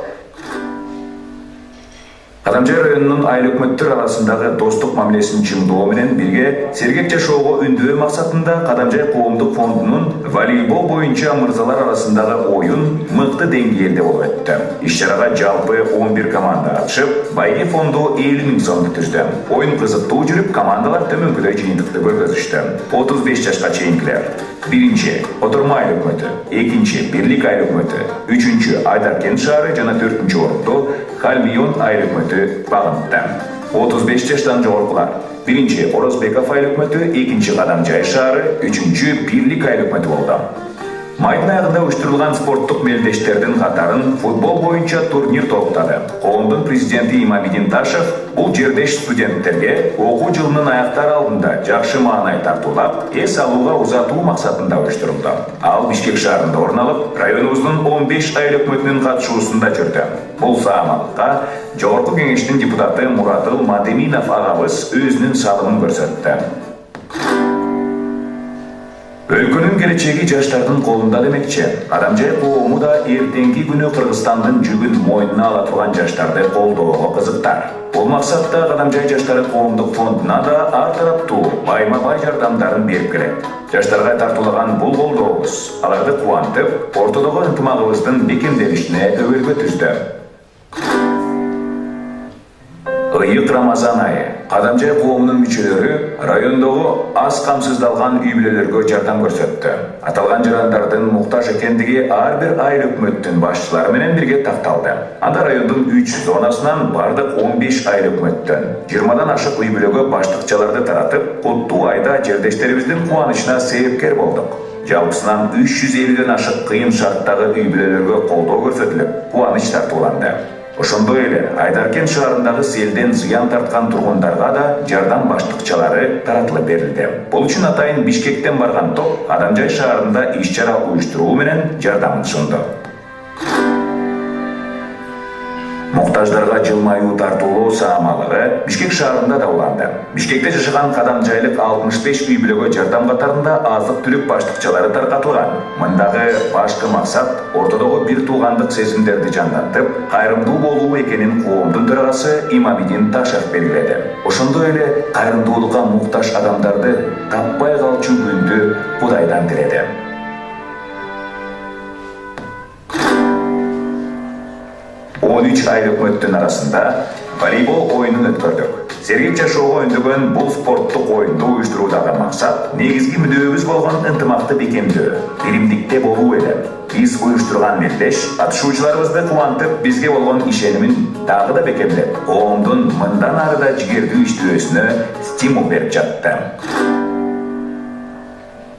Кадамжай районунун айыл өкмөттөр арасындагы достук мамилесин чыңдоо менен бирге сергек жашоого үндөө максатында Кадамжай коомдук фондунун волейбол боюнча мырзалар арасындагы оюн мыкты деңгээлде болуп өттү. Иш-чарага жалпы 11 команда катышып, байги фонду 50 000 сомду түздү. Оюн кызыктуу жүрүп, командалар төмөнкүдөй жыйынтыкты көргөзүштү. 35 жашка чейинкилер. Биринчи Которма айыл өкмөтү, экинчи Бирлик айыл өкмөтү, үчүнчү Айдаркент шаары жана 4-чү орунду Калмион айыл өкмөтү багынтты. 35 жаштан жогоркулар. Биринчи Орозбеков айыл өкмөтү, экинчи Кадамжай шаары, үчүнчү Бирлик айыл өкмөтү болду. Майдың аяғында ұйыштырылған спорттық мелдештердің қатарын футбол бойынша турнир толықтады. Коомдун президенті Имамидин Ташев бұл жердеш студенттерге оқу жылының аяқтар алдында жақшы маанай тартулап, эс алуға ұзату мақсатында ұйыштырылды. Ал Бишкек шаарында орын алып, районубуздун 15 айыл өкмөтүнүн катышуусунда жүрдү. Бұл саамалыкка Жогорку кеңештин депутаты Муратыл Мадеминов агабыз өзүнүн салымын көрсөттү. Өлкөнүн келечеги жаштардын колунда демекчи. Адамжай коому да эртеңки күнү Кыргызстандын жүгүн мойнуна ала турган жаштарды колдоого кызыктар. Бул максатта Адамжай жаштары коомдук фондуна да ар тараптуу байма-бай жардамдарын берип келет. Жаштарга тартуулаган бул колдообуз аларды кубантып, ортодогу ынтымагыбыздын бекемделишине өбөлгө түздү. Ыйык Рамазан айы. Адамжай коомунун мүчөлөрү райондогу аз камсыздалган үй-бүлөлөргө жардам көрсөттү. Аталган жарандардын муктаж экендиги ар бир айыл өкмөттүн башчылары менен бирге такталды. Анда райондун 3 зонасынан бардык 15 айыл өкмөттөн 20дан ашык үй-бүлөгө баштыкчаларды таратып, куттуу айда жердештерибиздин кубанычына себепкер болдук. Жалпысынан 350ден ашык кыйын шарттагы үй-бүлөлөргө колдоо көрсөтүлүп, кубаныч тартууланды. Ошондой эле Айдаркен шаарындагы селден зыян тарткан тургундарга да жардам баштыкчалары таратылып берилди. Бул үчүн атайын Бишкектен барган топ Адамжай шаарында иш-чара уюштуруу менен жардамын сунду. Муктаждарга жылмаюу тартуулоо саамалыгы Бишкек шаарында да уланды. Бишкекте жашаган кадамжайлык 65 үй-бүлөгө жардам катарында азык-түлүк баштыкчалары таркатылган. Мындагы башкы максат ортодогу бир туугандык сезимдерди жандантып, кайрымдуу болуу экенин коомдун төрагасы Имамидин Ташев белгиледи. Ошондой эле кайрымдуулукка муктаж адамдарды таппай калчу күндү Кудайдан тиледи. Айыл өкмөттүн арасында волейбол оюнун өткөрдүк. Сергек жашоого өндөгөн бул спорттук оюнду уюштуруудагы максат негизги мүдөөбүз болгон ынтымакты бекемдөө, биримдикте болуу эле. Биз уюштурган мелдеш катышуучуларыбызды кубантып, бизге болгон ишенимин дагы да бекемдеп, коомдун мындан ары да жигердүү иштөөсүнө стимул берип жатты.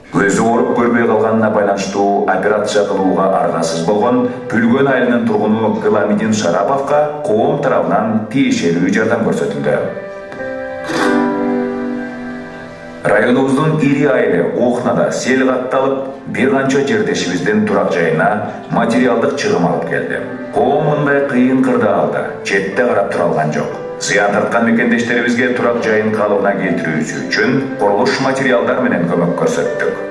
Көзү ооруп көрбөй калганына байланыштуу операция кылууга аргасыз болгон Пүлгөн айылынын тургуну Гыламидин Шараповго коом тарабынан тиешелүү жардам көрсөтүлдү. Районубуздун ири айылы Ухнада сел катталып, бир канча жердешибиздин турак жайына материалдык чыгым алып келди. Коом мындай кыйын кырдаалда четте карап тура алган жок. Зыян тарткан мекендештерибизге турак жайын калыбына келтирүүсү үчүн курулуш материалдар менен көмөк көрсөттүк.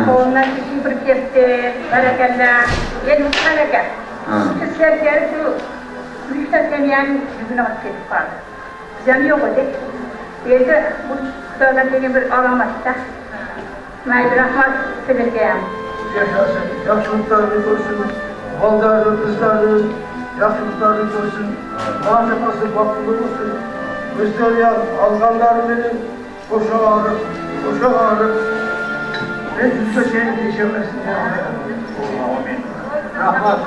Koluna kişi bir kesti, berekende, yedi bereket. Sizler gelip şu müşterken yani yüzüne bak kesip kaldı. Bizden yok ödek. Belki bu kıtadan degen bir alamışta. Maydı rahmat severgeyem. Yaşasın, yaxşılıklarını görsün, baldarını, kızlarını, yaxşılıklarını görsün, mahsepası baktılığı olsun. Bizleri alganları benim, boşa ağrı. Ben hiçbir şey değişemezsin. Rahmat.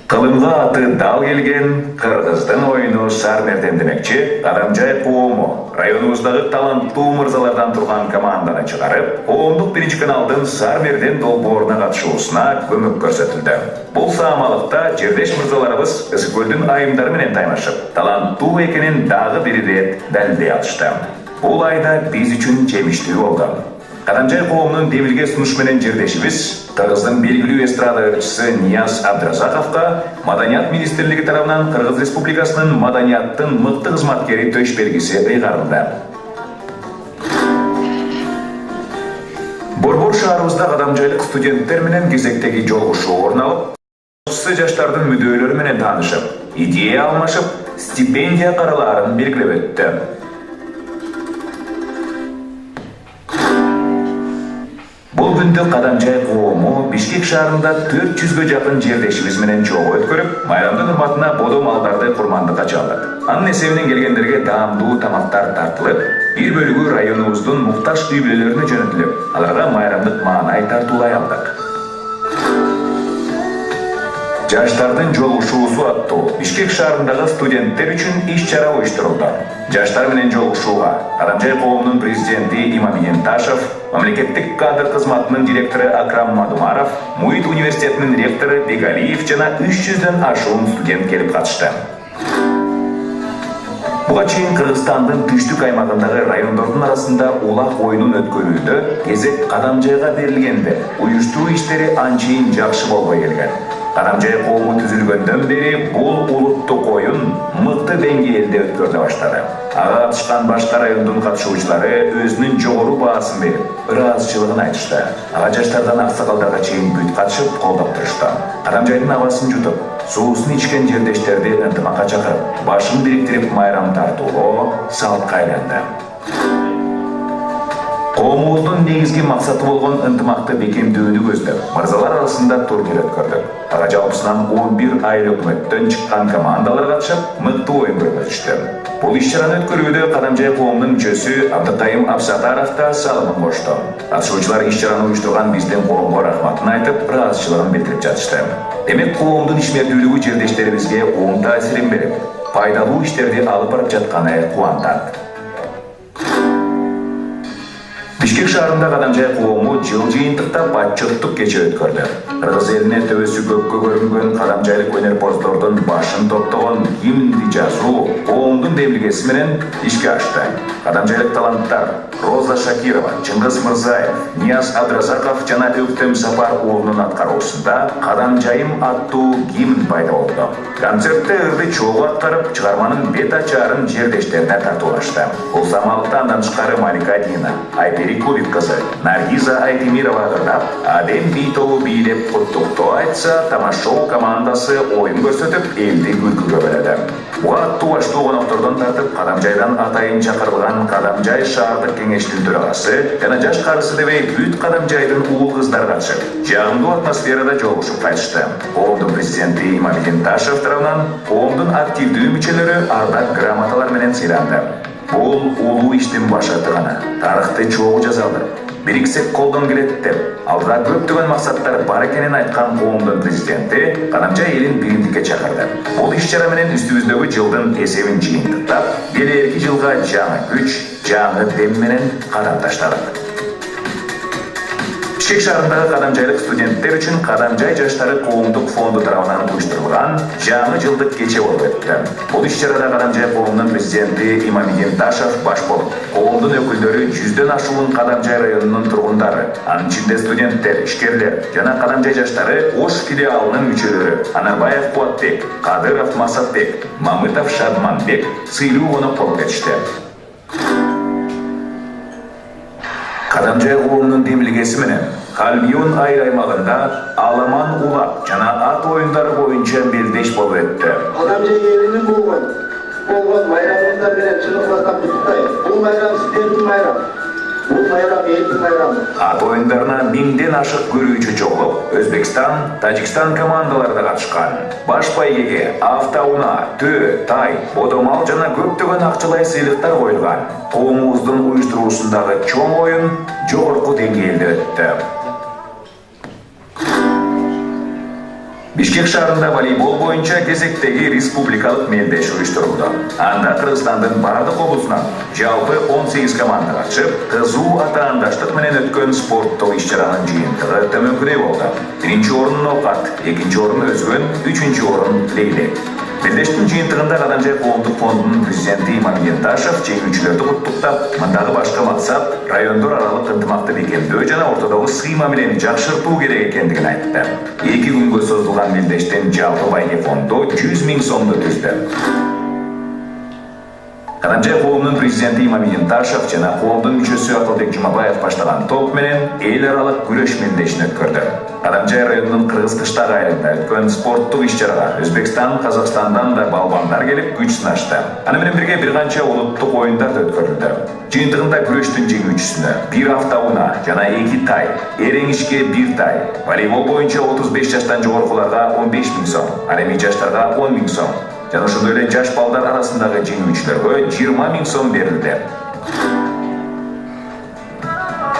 Кылымга аты дал келген кыргыздын оюну Сармерден демекчи, Адамжай коому районубуздагы таланттуу мырзалардан турган команданы чыгарып, коомдук биринчи каналдын Сармерден долбооруна катышуусуна көмөк көрсөтүлдү. Бул саамалыкта жердеш мырзаларыбыз Ысык көлдүн айымдары менен таймашып, таланттуу экенин дагы бир ирет далилдей алышты. Бул айда биз үчүн жемиштүү болду. Кадамжай коомунун демилге сунуш менен жердешибиз Кыргыздын белгилүү эстрада ырчысы Нияз Абдразаковго Маданият министрлиги тарабынан Кыргыз Республикасынын маданияттын мыкты кызматкери төш белгиси ыйгарылды. Борбор шаарыбызда кадамжайлык студенттер менен кезектеги жолугушуу орун алып, жаштардын мүддөөлөрү менен таанышып, идея алмашып, стипендия каралаарын белгилеп өттү. Бул күндө Кадамжай коому Бишкек шаарында 400гө жакын жердешибиз менен чогуу өткөрүп, майрамдын урматына бодо малдарды курмандыкка чалдык. Анын эсебинен келгендерге даамдуу тамактар тартылып, бир бөлүгү районубуздун муктаж үй-бүлөлөрүнө жөнөтүлүп, аларга майрамдык маанай тартуулай алдык. Жаштардын жолугушуусу аттуу Бишкек шаарындагы студенттер үчүн иш-чара уюштурулду. Жаштар менен жолугушууга Карамжай коомунун президенти Имамидин Ташев, мамлекеттик кадр кызматынын директору Акрам Мадумаров, МУИТ университетинин ректору Бегалиев жана 300дөн ашуун студент келип катышты. Буга чейин Кыргызстандын түштүк аймагындагы райондордун арасында улак оюнун өткөрүүдө кезек Кадамжайга берилгенде уюштуруу иштери анчейин жакшы болбой келген. Кадамжай коому түзүлгөндөн бери бул улуттук оюн мыкты деңгээлде өткөрүлө баштады. Ага катышкан башка райондун катышуучулары өзүнүн жогору баасын берип, ыраазычылыгын айтышты. Ага жаштардан аксакалдарга чейин бүт катышып колдоп турушту. Кадамжайдын абасын жутуп, суусун ичкен жердештерди ынтымакка чакырып, башын бириктирип майрам тартуулоо салтка айланды. Коомубуздун негизги максаты болгон ынтымакты бекемдүүнү көздөп, мырзалар арасында турнир өткөрдүк. Ага жалпысынан 11 айыл өкмөттөн чыккан командалар катышып, мыкты оюн өткөрүштү. Бул иш-чараны өткөрүүдө Кадамжай коомунун мүчөсү Абдыкайым Абсатаров да салымын кошту. Катышуучулар иш-чараны уюштурган биздин коомго рахматын айтып, ыраазычылыгын билдирип жатышты. Демек коомдун ишмердүүлүгү жердештерибизге оң таасирин берип, пайдалуу иштерди алып барып жатканы кубандат. Бишкек шаарында Кадамжай коому жыл жыйынтыкта патчеттик кече өткөрдү. Кыргыз элине төбөсү көккө көрүнгөн кадамжайлык өнөрпоздордун башын топтогон гимнди жазуу коомдун демилгеси менен ишке ашты. Кадамжайлык таланттар Роза Шакирова, Чыңгыз Мырзаев, Нияз Абдразаков жана Өктөм Сапар уулунун аткаруусунда Кадамжайым аттуу гимн пайда болду. Концертте ырды чогуу аткарып, чыгарманын бет ачаарын жердештерине тартуулашты. Бул самалыкта андан тышкары Малика Дина, Айпери Кубик кызы, Наргиза Айтемирова ырдап, Адем би тобу бийлеп куттуктоо айтса, Тамашоу командасы оюн көрсөтүп, элди күлкүгө бөлөдү. Буга аттуу баштуу коноктордон тартып, Кадамжайдан атайын чакырылган Кадамжай шаардык кеңештин төрагасы жана жаш карысы дебей бүт Кадамжайдын уул кыздар катышып, жагымдуу атмосферада жолугушуп кайтышты. Коомдун президенти Имамидин Ташев тарабынан коомдун активдүү мүчөлөрү ардак грамоталар менен сыйланды. Бул улуу иштин башаты гана, тарыхты чогуу жазалды. Бириксек колдон келет деп, алга көптөгөн максаттар бар экенин айткан коомдун президенти Кадамжай элин биримдикке чакырды. Бул иш-чара менен үстүбүздөгү жылдын эсебин жыйынтыктап, келерки жылга жаңы күч, жаңы дем менен кадам таштадык. Бишкек шаарындагы кадамжайлык студенттер үчүн Кадамжай жаштары коомдук фонду тарабынан уюштурулган жаңы жылдык кече болуп өттү. Бул иш-чарада Кадамжай коомунун президенти Имамидин Ташев баш болуп, коомдун өкүлдөрү 100дөн ашуун Кадамжай районунун тургундары, анын ичинде студенттер, ишкерлер жана Кадамжай жаштары Ош филиалынын мүчөлөрү Анарбаев Куатбек, Кадыров Масатбек, Мамытов Шадманбек сыйлуу конок болуп кетишти. Кадамжай коомунун демилгеси менен Калбион айыл аймагында аламан улак жана ат оюндары боюнча белдеш болуп өттү. Кадамжай элинин болгон майрамыңыздар менен чыныгы куттуктайм. Бул майрам сиздердин майрам. Бул майрам элдин майрамы. Ат оюндарына 1000ден ашык көрүүчү чогулуп, Өзбекстан, Тажикстан командалары да катышкан. Баш байгеге автоунаа, төө, тай, бодомал жана көптөгөн акчалай сыйлыктар коюлган. Коомубуздун уюштуруусундагы чоң оюн жогорку деңгээлде өттү. Бишкек шаарында волейбол боюнча кезектеги республикалык мелдеш уюштурулду. Анда Кыргызстандын бардык облусунан жалпы 18 команда катышып, кызуу атаандаштык менен өткөн спорттук иш-чаранын жыйынтыгы төмөнкүдөй болду. Биринчи орун Ноокат, экинчи орун Өзгөн, үчүнчү орун Лейлек. Белдештин жыйынтыгында Кадамжай коомдук фондунун президенти Имамидин Ташев жеңүүчүлөрдү куттуктап, мындагы башкы максат райондор аралык ынтымакты бекемдөө жана ортодогу сый мамилени жакшыртуу керек экендигин айтты. 2 күнгө созулган белдештин жалпы байге фонду 100 000 сомду түздү. Кадамжай коомунун президенти Имамидин Ташев жана коомдун мүчөсү Акылбек Жумабаев баштаган топ менен эл аралык күрөш мелдешин өткөрдү. Кадамжай районунун Кыргыз Кыштак айылында өткөн спорттук иш-чарага Өзбекстан, Казакстандан да балбандар келип күч сынашты. Аны менен бирге бир канча улуттук оюндар да өткөрүлдү. Жыйынтыгында күрөштүн жеңүүчүсүнө 1 автоунаа жана 2 тай, эрең ишке 1 тай, волейбол боюнча 35 жаштан жогоркуларга 15 000 сом, ал эми жаштарга 10 000 сом. Жана ошондой эле жаш балдар арасындагы жеңүүчүлөргө 20 000 сом берилди.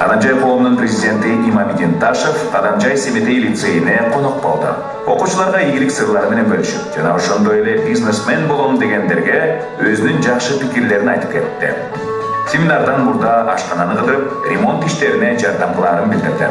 Кадамжай коомунун президенти Имамидин Ташев Кадамжай Семетей лицейине конок болду. Окуучуларга ийгилик сырлары менен бөлүшүп, жана ошондой эле бизнесмен болом дегендерге өзүнүн жакшы пикирлерин айтып кетти. Семинардан мурда ашкананы кыдырып, ремонт иштерине жардам кылаарын билдирди.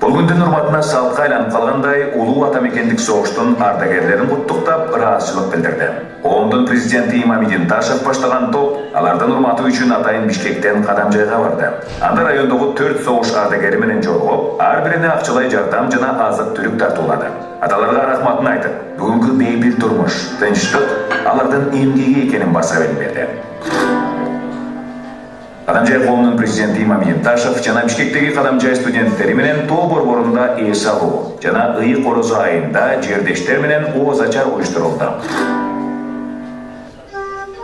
Бул күндүн урматына салтка айланып калгандай, улуу атамекендик согуштун ардагерлерин куттуктап, ыраазычылык билдирди. Коомдун президенти Имамидин Ташев баштаган топ алардын урматы үчүн атайын Бишкектен Кадамжайга барды. Анда райондогу 4 согуш ардагери менен жолугуп, ар бирине акчалай жардам жана азык-түлүк тартуулады. Аталарга рахматын айтып, бүгүнкү бейбит турмуш, тынчтык алардын эмгеги экенин баса билдирди. Кадамжай коомунун президенти Имамидин Ташев жана Бишкектеги Кадамжай студенттери менен тоо борборунда эс алуу жана ыйык орозо айында жердештер менен ооз ачар уюштурулду.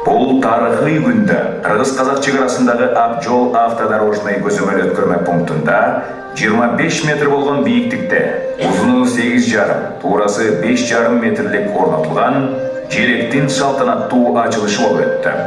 Бул тарыхый күндө Кыргыз-Казак чегарасындагы Акжол автодорожный көзөмөл өткөрмө пунктунда 25 метр болгон бийиктикте, узуну 8,5, туурасы 5,5 метрлик орнотулган желектин салтанаттуу ачылышы болуп өттү.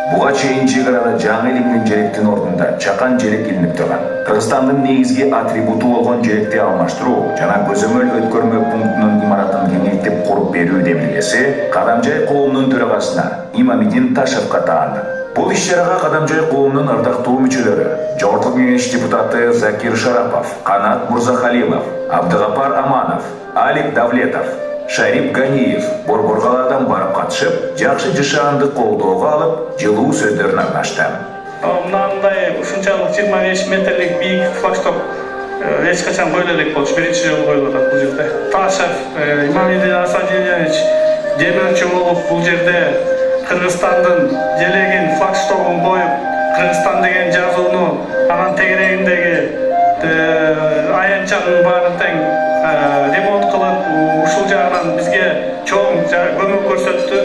Буга чейин чегарада жаңы илинген желектин ордунда чакан желек илинип турган. Кыргызстандын негизги атрибуту болгон желекти алмаштыруу жана көзөмөл өткөрмө пунктунун имаратын кеңейтип куруп берүү демилгеси Кадамжай коомунун төрагасына Имамидин Ташевка таанды. Бул иш-чарага Кадамжай коомунун ардактуу мүчөлөрү, Жогорку кеңеш депутаты Закир Шарапов, Канат Мурзахалилов, Абдыгапар Аманов, Алик Давлетов, Шарип Ганиев борборгалардан барып катышып, жакшы жашаанды колдоого алып, жылуу сөздөрүн арнашты. Мынандай ушунчалык 25 метрлик бийик флагшток эч качан коюла элек болчу. Биринчи жолу коюлуп атат бул жерде. Ташев Имамидин Асадиевич демөөрчү болуп бул жерде Кыргызстандын желегин флагштогун коюп, Кыргызстан деген жазууну анан тегерегиндеги аянтчанын баарын тең ремонт кылып, ушул жагынан бизге чоң көмөк көрсөттү.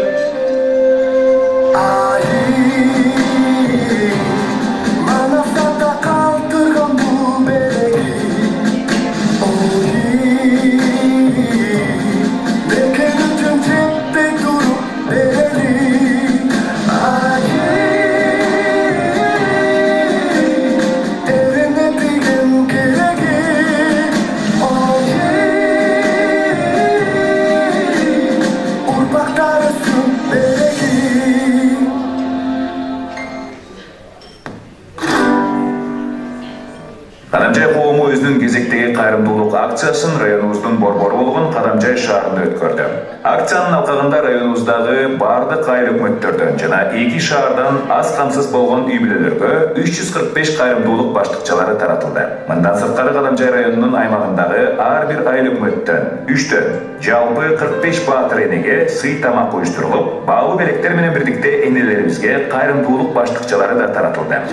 Кадамжай коому өзүнүн кезектеги кайрымдуулук акциясын районубуздун борбору болгон Кадамжай шаарында өткөрдү. Акциянын алкагында районубуздагы бардык айыл өкмөттөрдөн жана 2 шаардан аз камсыз болгон үй бүлөлөргө 345 кайрымдуулук баштыкчалары таратылды. Мындан сырткары Кадамжай районунун аймагындагы ар бир айыл өкмөттөн 3төн жалпы 45 баатыр энеге сый тамак уюштурулуп, баалуу белектер менен бирдикте энелерибизге кайрымдуулук баштыкчалары да таратылды.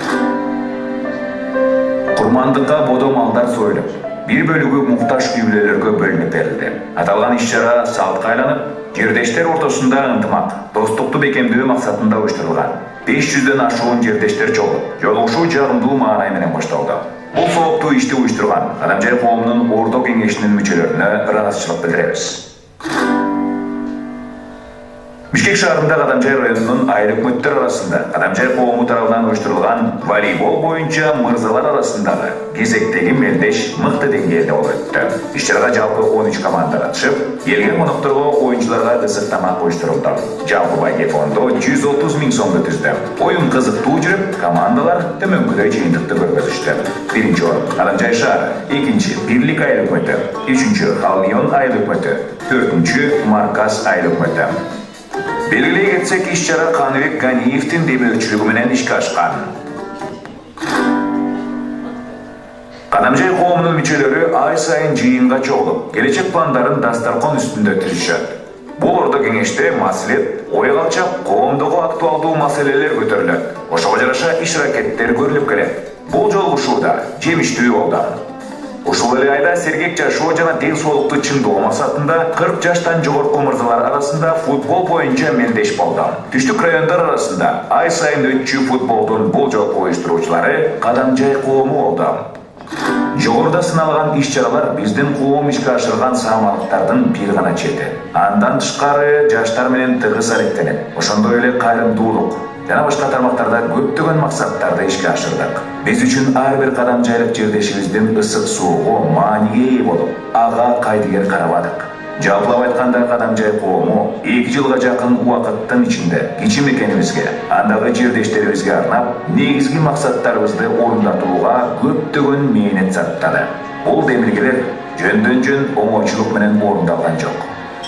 Курмандыкка бодо малдар союлуп, бир бөлүгү муктаж үй бүлөлөргө бөлүнүп берилди. Аталган иш-чара салтка айланып, жердештер ортосунда ынтымак, достукту бекемдөө максатында уюштурулган. 500дөн ашуун жердештер чогулуп, жолугушуу жагымдуу маанай менен башталды. Бул сооптуу ишти уюштурган Кадамжай коомунун ордо кеңешинин мүчөлөрүнө ыраазычылык билдиребиз. Бишкек шаарында Кадамжай районунун айыл өкмөттөр арасында Кадамжай коому тарабынан уюштурулган волейбол боюнча мырзалар арасындагы кезектеги мелдеш мыкты деңгээлде болуп өттү. Иш-чарага жалпы 13 команда катышып, келген конокторго оюнчуларга ысык тамак уюштурулду. Жалпы байге фонду 130 000 сомго түздү. Оюн кызыктуу жүрүп, командалар төмөнкүдөй жыйынтыкты көргөзүштү. Биринчи орун Кадамжай шаары, экинчи Бирлик айыл өкмөтү, үчүнчү Халмион айыл өкмөтү, төртүнчү Марказ айыл өкмөтү. Белгилей кетсек, иш-чара Каныбек Ганиевдин демөөрчүлүгү менен ишке ашкан. Кадамжай коомунун мүчөлөрү ай сайын жыйынга чогулуп, келечек пландарын дастаркан үстүндө түзүшөт. Бул ордо кеңеште маселет, ой калчак, коомдогу актуалдуу маселелер көтөрүлөт. Ошого жараша иш-аракеттер көрүлүп келет. Бул жолугушууда жемиштүү болду. Ушул эле айда сергек жашоо жана ден соолукту чыңдоо максатында 40 жаштан жогорку мырзалар арасында футбол боюнча мелдеш болду. Түштүк райондар арасында ай сайын өтчү футболдун бул жолку уюштуруучулары Кадамжай коому болду. Жогоруда сыналган иш-чаралар биздин коом ишке ашырган саамалыктардын бир гана чети. Андан тышкары жаштар менен тыгыз аректенет. Ошондой эле кайрымдуулук, жана башка тармактарда көптөгөн максаттарды ишке ашырдык. Биз үчүн ар бир кадамжайлык жердешибиздин ысык суугу мааниге ээ болуп, ага кайдыгер карабадык. Жалпылап айтканда Кадамжай коому 2 жылга жакын убакыттын ичинде кичи мекенибизге, андагы жердештерибизге арнап, негизги максаттарыбызды орундатууга көптөгөн мээнет сарптады. Бул демилгелер жөндөн-жөн оңойчулук менен орундалган жок.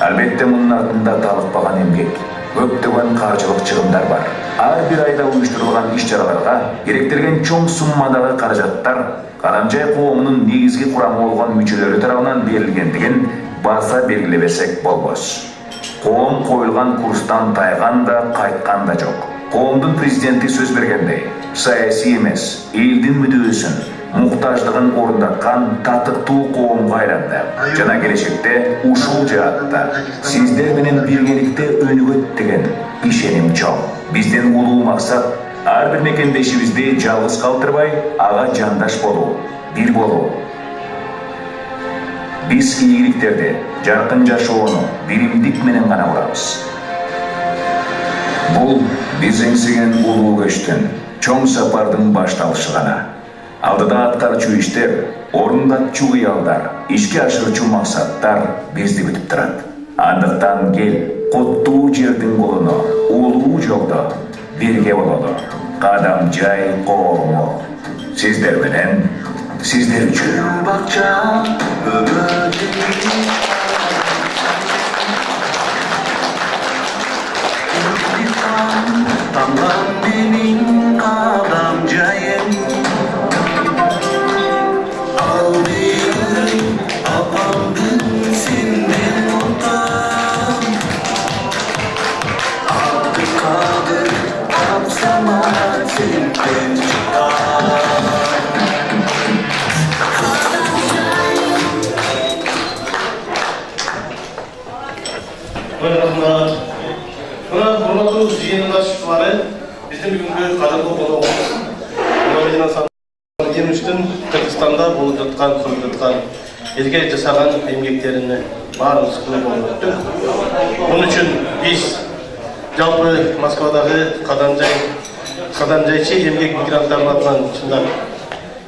Албетте мунун артында талыкпаган эмгек, көптөгөн каржылык чыгымдар бар. Ар бир айда уюштурулган иш-чараларга керектелген чоң суммадагы каражаттар Кадамжай коомунун негизги курамы болгон мүчөлөрү тарабынан берилгендигин баса белгилебесек болбос. Коом коюлган курстан тайган да, кайткан да жок. Коомдун президенти сөз бергендей, саясий эмес, элдин мүдөөсүн, муктаждыгын орундаткан татыктуу коомго айланды. Жана келечекте ушул жаатта сиздер менен биргеликте өнүгөт деген ишеним чоң. Биздин улуу максат ар бир мекендешибизди жалгыз калтырбай, ага жандаш болуу, бир болуу. Биз ийгиликтерди, жаркын жашоону биримдик менен гана курабыз. Бул биз эңсеген улуу көчтүн, чоң сапардын башталышы гана. Алдыда аткарчу иштер, орундатчу кыялдар, ишке ашырчу максаттар бизди күтүп турат. Андыктан кел, куттуу жердин колуну, улуу жолдо бирге бололу. Кадамжай коому. Сиздер менен, сиздер үчүн бакча Тамган менин Кадамжайым Алдым апамдын сенден отам Аты кадыр тапсама сенден чыккан Урматтуу жыйындаштары, биздин бүгүнкү кадырлуу коногубуз Медина Санаа 23-түн Кыргызстанда болуп жаткан, көрүлүп жаткан элге жасаган эмгектерине баарыбыз күбө болуп өттүк. Мун үчүн биз жалпы Москвадагы кадамжайчы эмгек мигранттардын атынан чындап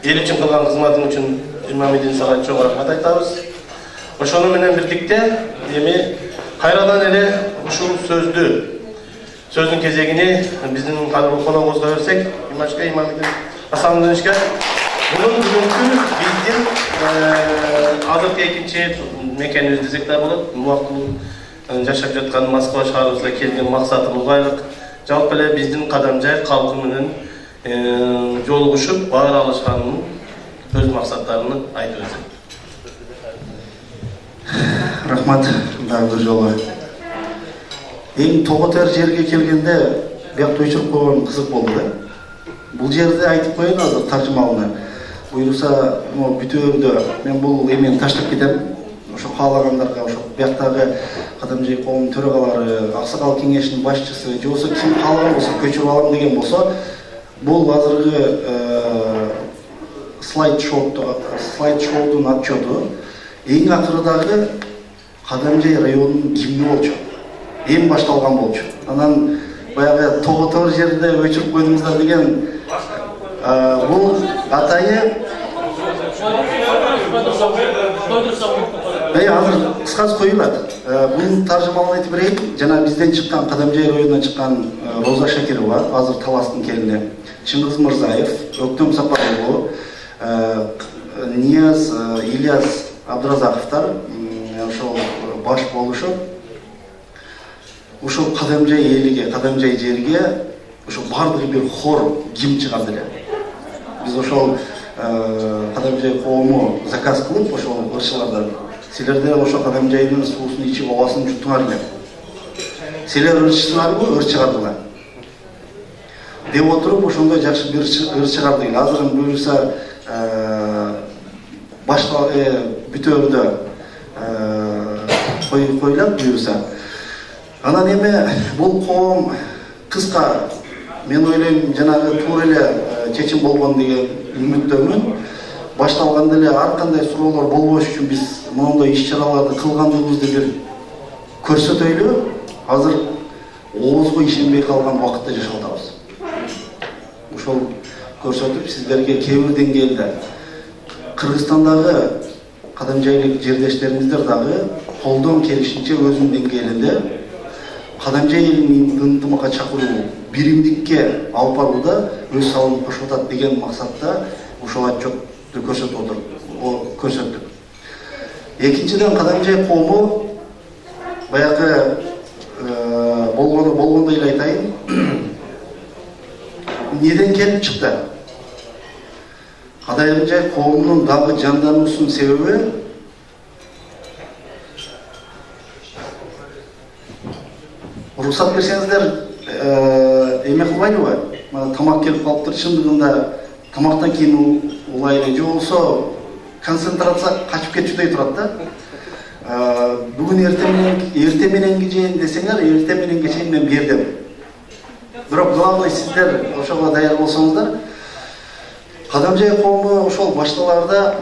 эл үчүн кылган кызматың үчүн Медина Санаага чоң рахмат айтабыз. Ошону менен бирликте эми кайрадан эле ушул сөздүн кезегини биздин кадырлуу коногубузга берсек, Имашка Имамидин Асановичке. Бунун бүгүнкү биздин азыркы экинчи мекенибиз десек да болот. Муактуу жашап жаткан Москва шаарыбызга келген максатым угайлык. Жалпы эле биздин Кадамжай калкы менен жолугушуп, баар алышканын өз максаттарын айтып өтсөк. Рахмат, дагы бир жолу. Эң тоготер жерге келгенде биякты өчүрүп койгон кызык болду да. Бул жерде айтып коеюн азыр таржымалына. Буюрса, бүтөөрдө мен бул эмени таштап кетем. Ошо каалагандарга, ошо бияктагы Кадамжай коомунун төрагалары, Аксакал кеңешинин башчысы, же болбосо ким каалаган болсо көчүрүп алам деген болсо, бул азыркы слайд-шоудун отчету эң акырдагы Кадамжай районунун гимни болчу. Эң башталган болчу. Анан баягы тоготор жерде өчүрүп койдуңуздар деген бул атайы азыр кыскасы коюлат. Бунун таржымалын айтып берейин. Жана бизден чыккан, Кадамжай районунан чыккан Роза Шакирова, азыр Таластын келини, Чыңгыз Мырзаев, Өктөм Сапарулу, Нияз Ильяс Абдразаковтар ошол баш болушуп, ошол Кадамжай элиге, Кадамжай жерге ошол бардыгы бир хор гимн чыгарды эле. Биз ошол Кадамжай коому заказ кылып, ошол ырчылардан силерде ошо Кадамжайдын суусун ичип абасын жуттуңар эле. Силер ырчысыңарбы, ыр чыгардыңар деп отуруп, ошондой жакшы бир ыр чыгарды эле. Азыр буюрса башка бүтөөрдө коюлат буюрса. Анан эми бул коом кыска, мен ойлойм, жанагы туура эле чечим болгон деген үмүттөмүн. Башталганда эле ар кандай суроолор болбош үчүн биз мондой иш-чараларды кылгандыгыбызды бир көрсөтөйлү. Азыр оозго ишенбей калган убакытта жашап атабыз. ошол көрсөтүп сиздерге кээ бир деңгээлде Кыргызстандагы кадамжайлык жердештериңиздер дагы колдон келишинче өзүнүн деңгээлинде кадамжай элин ынтымакка чакыруу, биримдикке алып барууда өз салымын кошуп атат деген максатта ошол отчетту көрсөттүк. Экинчиден, кадамжай коому баягы болгондой эле айтайын, неден келип чыкты? Кадамжай коомунун дагы жандануусунун себеби уруксат берсеңиздер, эме кылбайлыбы? Тамак келип калыптыр, чындыгында тамактан кийин улайлы, же болбосо концентрация качып кетчүдөй турат да. Бүгүн эрте мененги жейин десеңер, эрте мененге чейин мен бердим. Бирок главный сиздер ошого даяр болсоңуздар, кадамжай коому ошол башталарда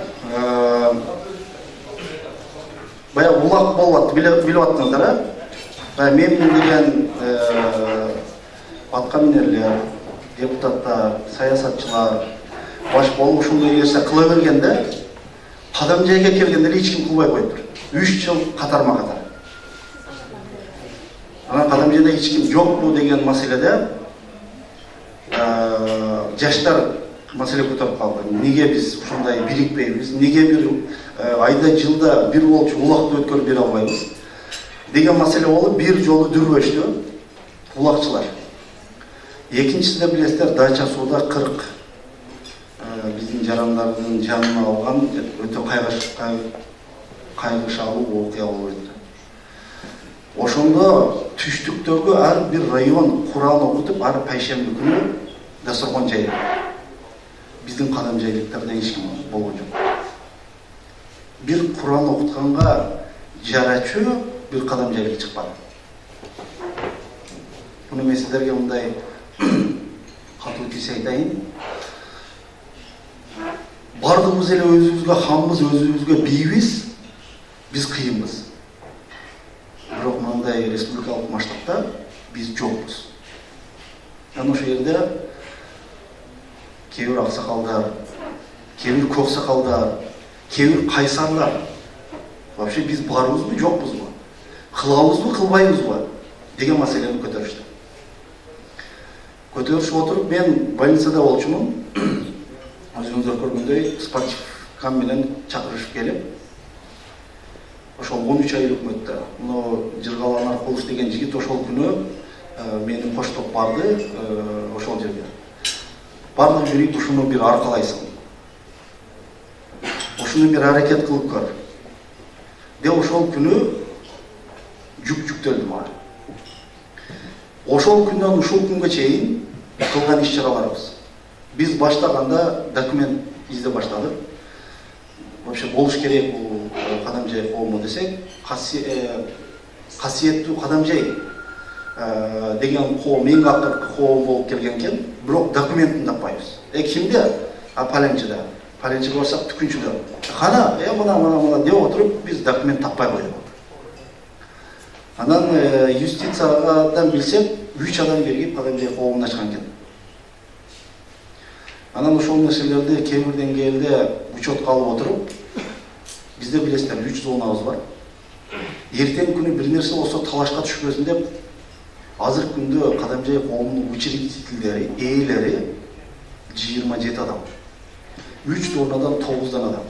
баягы улак болуп атты, билип аттыңыздар, мен деген атка минерлер, депутаттар, саясатчылар баш болуп ушундай нерсе кыла бергенде, кадамжайга келгенде эч ким кылбай коюптур. 3 жыл катарма-катар. Анан кадамжайда эч ким жокпу деген маселеде жаштар маселе көтөрүп калды. Неге биз ушундай бирикпейбиз? Неге бир айда жылда бир болчу улакты өткөрүп бере албайбыз? Деген маселе болуп, бир жолу дүрбөштү улакчылар. Экинчисинде билесиздер, Дача сууда 40 биздин жарандардын жанын алган өтө кайгышалуу окуя болуп өттү. Ошондо түштүктөгү ар бир район Куран окутуп, ар пайшемби күнү дасторкон жайды. Биздин кадамжайлыктарда эч ким болгон жок. Бир Куран окутканга жарачу бир кадамжайлык чыкпады. Муну мен сиздерге мындай катуу кесе айтайын. Бардыгыбыз эле өзүбүзгө хамбыз, өзүбүзгө бийбиз, биз кыйынбыз. Бирок мындай республикалык масштабта биз жокпуз. Ошол жерде кээ бир аксакалдар, кээ бир көк сакалдар, кээ бир кайсарлар вообще биз барбызбы, жокпузбу? Кылабызбы, кылбайбызбы деген маселени көтөрүштү. Көтөрүшүп отуруп, мен больницада болчумун. Өзүңүздөр көргөндөй, спортивкам менен чакырышып келип, ошол 13 айлык өттү. Муну Жыргалан Аркулов деген жигит ошол күнү мени коштоп барды ошол жерге. Бардык жүрүп ушуну бир аркалайсың. Ушуну бир аракет кылып көр. Деп ошол күнү жүктөлдү мага. Ошол күндөн ушул күнгө чейин кылган иш-чараларыбыз. Биз баштаганда документ изде баштадык. Вообще болуш керек бул кадамжай коому десек, касиеттүү кадамжай деген коом эң акыркы коом болуп келген экен, бирок документин таппайбыз. Кимде? Паленчиде. Паленчиге барсак түкүнчүдө. Кана, мына деп отуруп биз документ таппай койдук. Анан юстициядан билсек, 3 адам бергип кадамжай коомун ачкан экен. Анан ошол нерселерди кээ бир деңгээлде учетко алып отуруп, бизде билесиздер 3 зонабыз бар. Эртең күнү бир нерсе болсо талашка түшпөсүн деп, азыркы күндө кадамжай коомунун учредителдери, ээлери 27 адам. 3 зонадан 9 адам.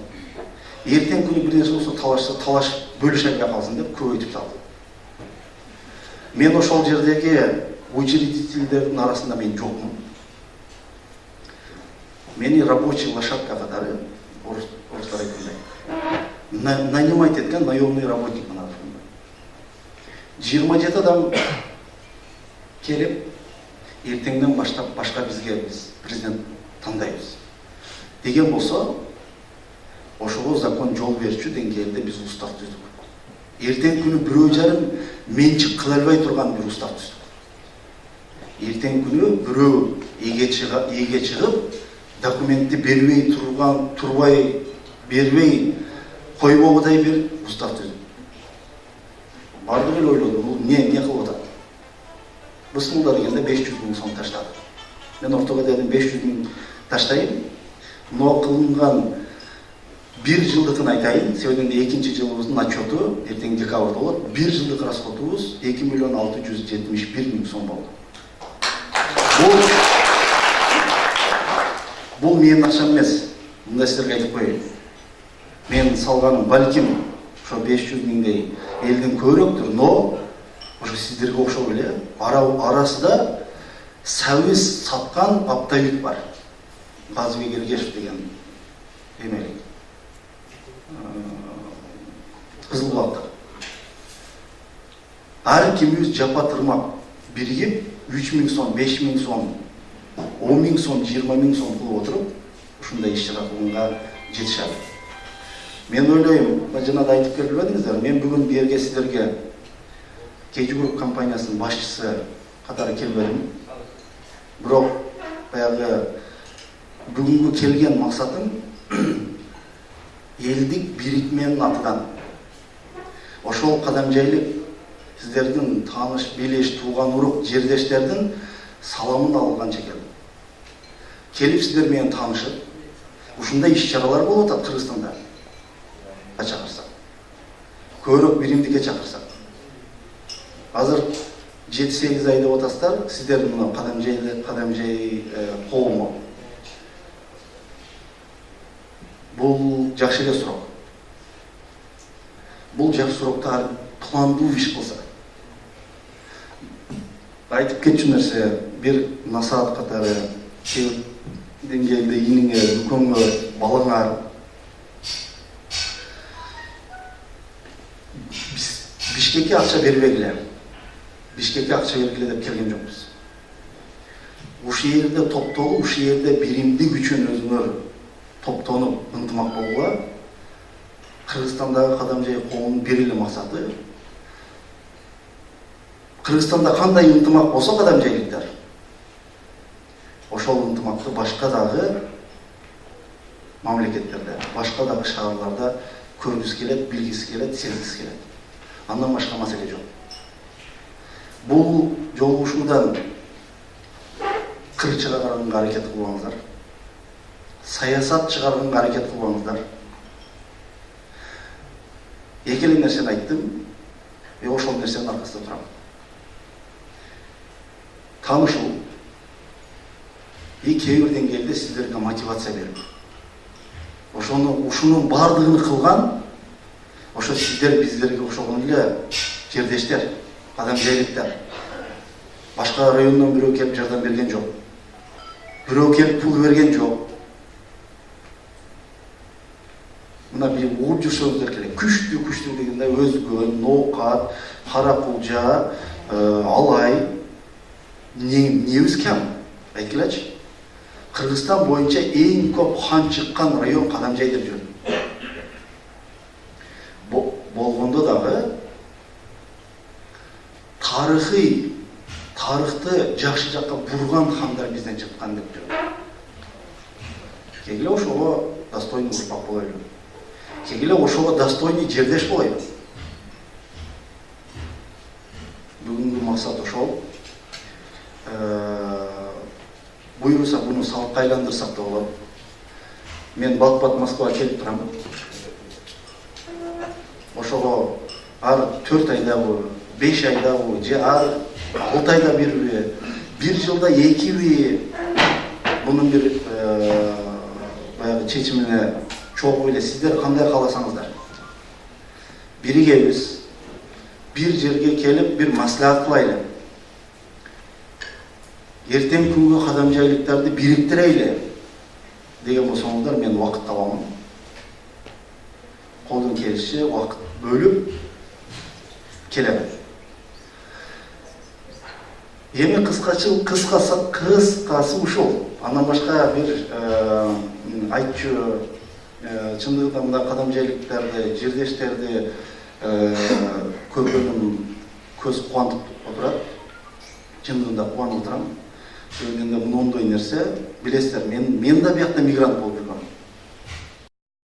Эртең күнү бир нерсе болсо талаш бөлүшө калсын деп көбөйтүп салды. Мен ошол жердеги учредителдердин арасында мен жокмун. Мени рабочий лошадка катары, орустар айткандай, нанимать эткен наемный работник мына. 27 адам келип, эртеңден баштап башка бизге биз президент тандайбыз. Деген болсо, ошого закон жол берчү деңгээлде биз устав түздүк. Эртең күнү бирөө жарым менчик кыла албай турган бир устав түздүк. Эртең күнү бирөө эге чыгып, документти бербей койбогудай бир устав түздүк. Бардык эле ойлоду, бул не кылып атат? Бысмылда дегенде 500 000 сом таштады. Мен ортого дедим 500 миң таштайын. Мына кылынган 1 жылдыкын айтайын. Сегодня экинчи жылыбыздын отчету эртең декабрда болот. 1 жылдык расходубуз 2 миллион 671 миң сом болду. Бул менин акчам эмес. Мындай силерге айтып коеюн. Мен салганым балким ошо 500 миңдей элдин көбүрөөктүр, но ошо сиздерге окшоп эле арасында сабыз саткан Аптайбек бар. Газыбек Эргешев деген эмелик. Кызылбулактык. Ар кимибиз жапа тырмак биригип 3 миң сом, 5 миң сом, 10 миң сом, 20 миң сом кылып отуруп, ушундай иш-чара кылганга жетишет. Мен ойлойм, жана да айтып келбедиңиздер, мен бүгүн бу жерге сиздерге Кежи Груп компаниясынын башчысы катары келбедим. Бирок баягы бүгүнкү келген максатым элдик бирикменин атынан. Ошол кадамжайлык сиздердин тааныш, билеш, тууган урук, жердештердин саламын алганча келдим. Келип сиздер менен таанышып, ушундай иш-чаралар болуп атат Кыргызстанда. Чакырсак. Көбүрөөк биримдикке чакырсак. Азыр 7-8 ай деп атасыздар, сиздер мына кадамжай коому. Бул жакшы эле суроо. Бул жакшы суроктар пландуу иш кылса. Айтып кетчү нерсе, бир насаат катары деңгээлде ийиңе, үлкөнгө, балаңар Бишкекке акча бербегиле. Бишкекке акча бергиле деп келген жокпуз. Ушул жерде топтолуп, ушул жерде биримдик үчүн өзүңөр топтонуп, ынтымак болууга Кыргызстандагы кадамжай коомунун бир эле максаты. Кыргызстанда кандай ынтымак болсо кадамжайлыктар, ошол ынтымакты башка дагы мамлекеттерде, башка дагы шаарларда көргүсү келет, билгиси келет, сезгиси келет. Андан башка маселе жок. Бул жолугушуудан кыр чыгарганга аракет кылбаңыздар. Саясат чыгарганга аракет кылбаңыздар. Эки эле нерсени айттым, ошол нерсенин аркасында турам. Таанышуу, кээ бир деңгээлде сиздерге мотивация берип, ушунун баардыгын кылган ошо сиздер биздерге окшогон эле жердештер, кадамжайлыктар. Башка райондон бирөө келип жардам берген жок. Бирөө келип пул берген жок. Мына бир угуп жүрсөңүздөр керек. Күчтүү дегенде Өзгөн, Ноокат, Каракулжа, Алай немиз кем? Айткылачы. Кыргызстан боюнча эң көп хан чыккан район кадамжайдыр жүрөт. Болгондо дагы тарыхты жакшы жакка бурган хандар бизден чыккан деп жүрөт. Кегиле ошого достойный урпак болойлу. Кегиле ошого достойный жердеш болойлу. Бүгүнкү максат ошол. Буюрса буну салыкка айландырсак да болот. Мен бат-бат Москвага келип турам. Ошого ар 4 айдабы, 5 айдабы, же ар 6 айда бирби, 1 жылда 2би бунун бир баягы чечимине чогуу эле сиздер кандай кааласаңыздар. Биригебиз, бир жерге келип бир маслихат кылайлы. Эртең күнгө кадамжайлыктарды бириктирейли деген болсоңуздар, мен убакыт табамын. Колдон келиши убакыт бөлүп келем. Эми кыскасы ушул. Андан башка бир айтчу чындыгында мына кадамжайлыктарды, жердештерди көргөнүм көз кубанып отурат. Чындыгында кубанып отурам. Сөйгөндө мындай нерсе, билесиздер, мен да биякта мигрант болуп жүргөм.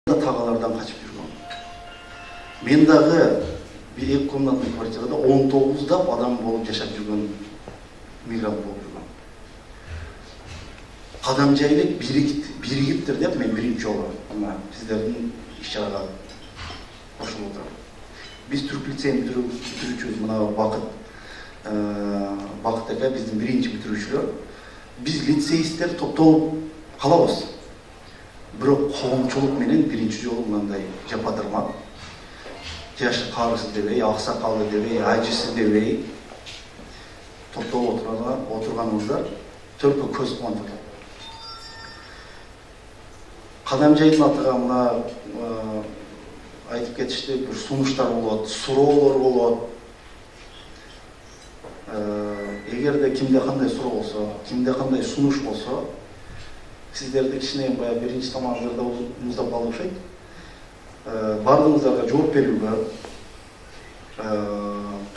Тагалардан качып жүргөм. Мен дагы бир 2 комнатный квартирада 19 адам болуп жашап жүргөн мигрант болуп жүргөм. Кадамжайлык биригиптир деп мен биринчи жолу мына сиздердин иш-чарага кошулуп отурам. Биз түрк лицейин бүтүрүүчүбүз, мына Бакыт ака биздин биринчи бүтүрүүчүлөр. Биз лицеисттер топтолуп калабыз. Бирок коомчулук менен биринчи жолу мындай жапатырма. Жашы карысы дебей, аксакалы дебей, ажысы дебей топтолуп отурганыбызда төркө көз кубандык. Кадамжайдын атыга мына айтып кетишти, бир сунуштар болот, суроолор болот. Эгерде кимде кандай суроо болсо, кимде кандай сунуш болсо, сиздерди кичинекей баягы биринчи тамагыңыздарда муздап калып окшойт. Бардыгыңыздарга жооп берүүгө,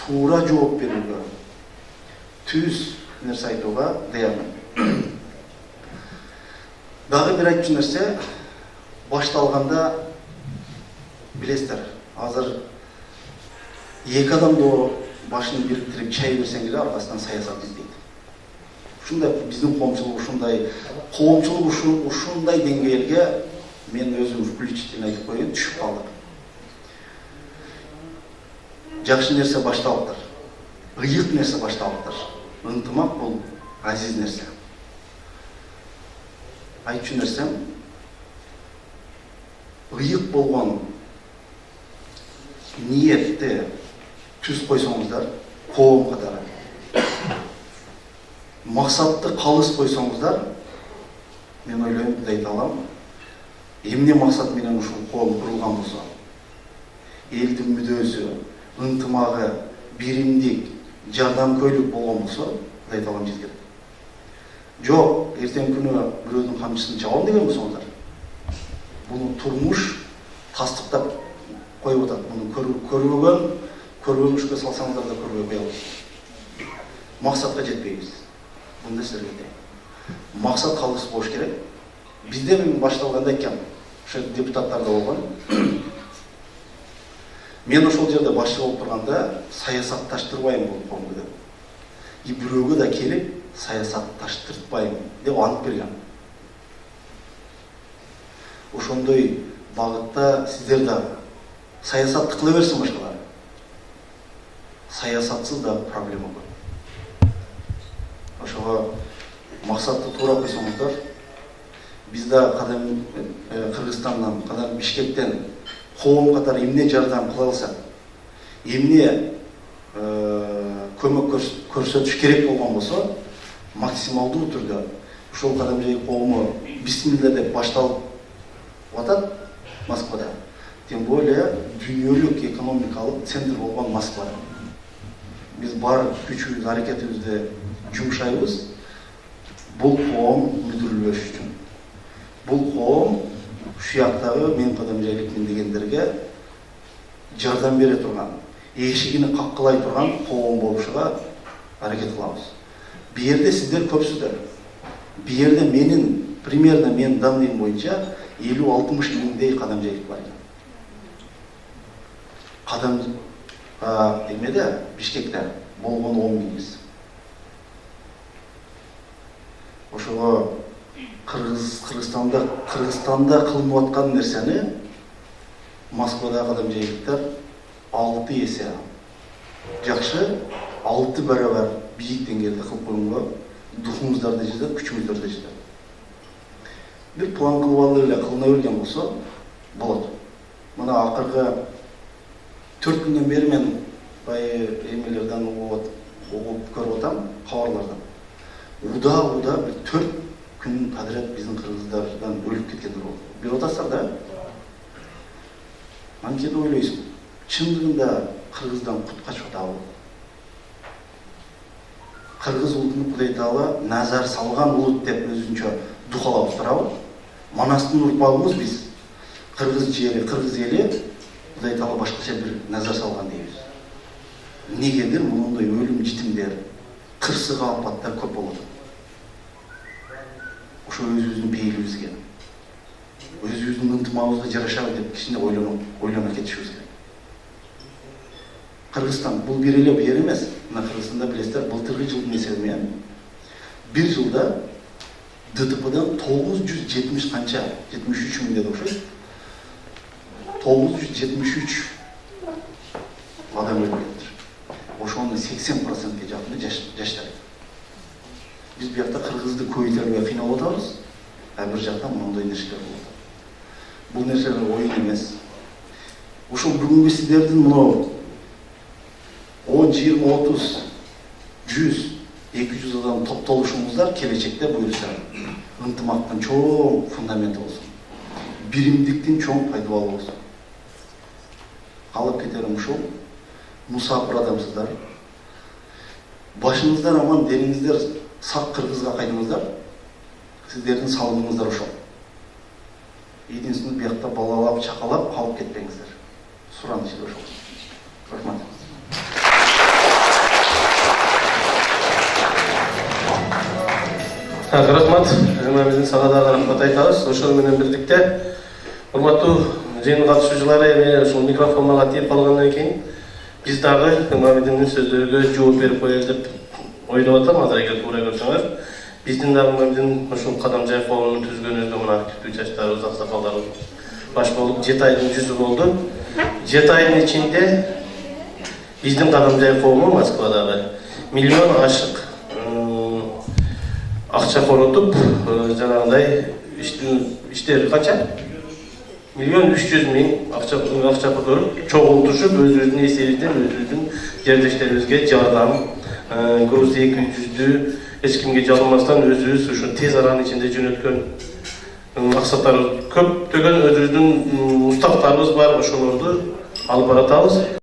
туура жооп берүүгө, түз нерсе айтууга даярмын. Дагы бир айтчу нерсе, башталганда билесиздер, азыр эки адамды башын бириктирип чай берсең эле аркасынан саясат издейт. Ушундай биздин коомчулук ушундай деңгээлге мен өзүм включительно айтып коеюн, түшүп калдык. Жакшы нерсе башталыптыр. Ыйык нерсе башталыптыр. Ынтымак бул азиз нерсе. Айтчу нерсем, ыйык болгон ниетти түз койсоңуздар, коом катары. Максатты калыс койсоңуздар, мен ойлойм, мындай айта алам, эмне максат менен ушул коом курулган болсо, элдин мүдөөсү, ынтымагы, биримдик, жардамкөйлүк болгон болсо, мындай айта алам жеткилек. Жок, эртең күнү бирөөнүн камчысын чабам деген болсоңуздар, буну турмуш тастыктап коюп атат. Буну көрбөгүшкө салсаңыздар да көрбөй коебуз. Максатка жетпейбиз. Мындай сиздерге айтайын. Максат калыс болуш керек. Бизде мен башталганда айткам, ошо депутаттарда болгон. Мен ошол жерде башчы болуп турганда саясатташтырбайм бул коомду деп. И бирөөгө да келип саясатташтыртпайм деп ант бергем. Ошондой багытта сиздер да саясатты кыла берсин башкалар. Саясатсыз да проблема көп. Ошого максатты туура койсоңуздар, биз да кадам Кыргызстандан, кадам Бишкектен коом катары эмне жардам кыла алсак, эмне көмөк көрсөтүш керек болгон болсо, максималдуу түрдө ушул Кадамжай коому бисмилла деп башталып атат Москвада. Тем более дүйнөлүк экономикалык центр болгон Москва. Биз бар күчүбүздү, аракетибизди жумшайбыз бул коом мүдүрүлбөш үчүн. Бул коом ушул жактагы мен кадамжайлыкмын дегендерге жардам бере турган, эшигини каккылай турган коом болушуга аракет кылабыз. Бу жерде сиздер көпсүздөр. Бу жерде менин примерно мен данныйым боюнча 50-60 миңдей кадамжайлык бар. Эмеде Бишкекте болгон 10 миңиз. Ошого Кыргызстанда кылынып аткан нерсени Москвада кадамжайлыктар 6 эсе жакшы, 6 барабар бийик деңгээлде кылып койгонго духуңуздар да жетет, күчүңүздөр да жетет. Бир план кылып алып эле кылына берген болсо болот. Мына акыркы 4 күндөн бери мен эмелерден угуп көрүп атам, кабарлардан. Уда бир 4 күн подряд биздин кыргыздардан өлүп кеткендер болду. Билип атасыздар да? Анткени ойлойсуң, чындыгында кыргыздан кут качып атабы? Кыргыз улутун Кудай Таала назар салган улут деп өзүнчө духалап турабы? Манастын урпагыбыз биз. Кыргыз жери, кыргыз эли Кудай Таала башкача бир назар салган дейбиз. Негедир мындай өлүм житимдер, кырсык апаттар көп болот. Ошо өзүбүздүн бейилибизге, өзүбүздүн ынтымагыбызга жарашабы деп кичине ойлоно кетишибиз керек. Кыргызстан бул бир эле жер эмес. Мына Кыргызстанда билесиздер, былтыркы жылдын эсеби менен бир жылда ДТП'дан 970 қанша, 73 мың деді оқшайды. 973 адам өліп кетті. Ошоның 80%-ке жақыны жаштар. Біз бұл жақта қырғызды көйтеруге қиналып отырмыз, бір жақтан мынандай нәрселер болды. Бұл нәрселер ойын емес. Ошол бүгінгі сіздердің мынау 10, 20, 30, 100, 200 адам топтолушуңуздар келечекте буюрса ынтымактын чоң фундаменти болсун. Биримдиктин чоң пайдалуу болсун. Калып кетерим ушул. Мусафир адамсыздар. Башыңыздар аман, дениңиздер сак Кыргызга кайтыңыздар. Сиздердин салымыңыздар ошол. Единственный биякта балалап, чакалап калып кетпеңиздер. Суранышы ошол. Рахмат. Рахмат. Жана биздин сагадагы рахмат айтабыз. Ошол менен бирдикте урматтуу жыйын катышуучулары, эми ушул микрофон мага тийип калгандан кийин биз дагы Мамединдин сөздөрүгө жооп берип коелу деп ойлоп атам. Азыр эгер туура көрсөңөр, биздин дагы Мамединдин ушул Кадамжай коомунун түзгөнүгө мына активдүү жаштарыбыз, аксакалдарыбыз баш болуп 7 айдын жүзү болду. 7 айдын ичинде биздин Кадамжай коому Москвадагы миллион ашык акча коротуп, жанагындай иштери канча? Миллион 300 миң акча которуп, чогултушуп, өзүбүздүн эсебибизден өзүбүздүн жердештерибизге жардам, груз 200'дү эч кимге жалынмастан өзүбүз ушу тез аранын ичинде жөнөткөн максаттар көптөгөн өзүбүздүн устактарыбыз бар, ошолорду алып баратабыз.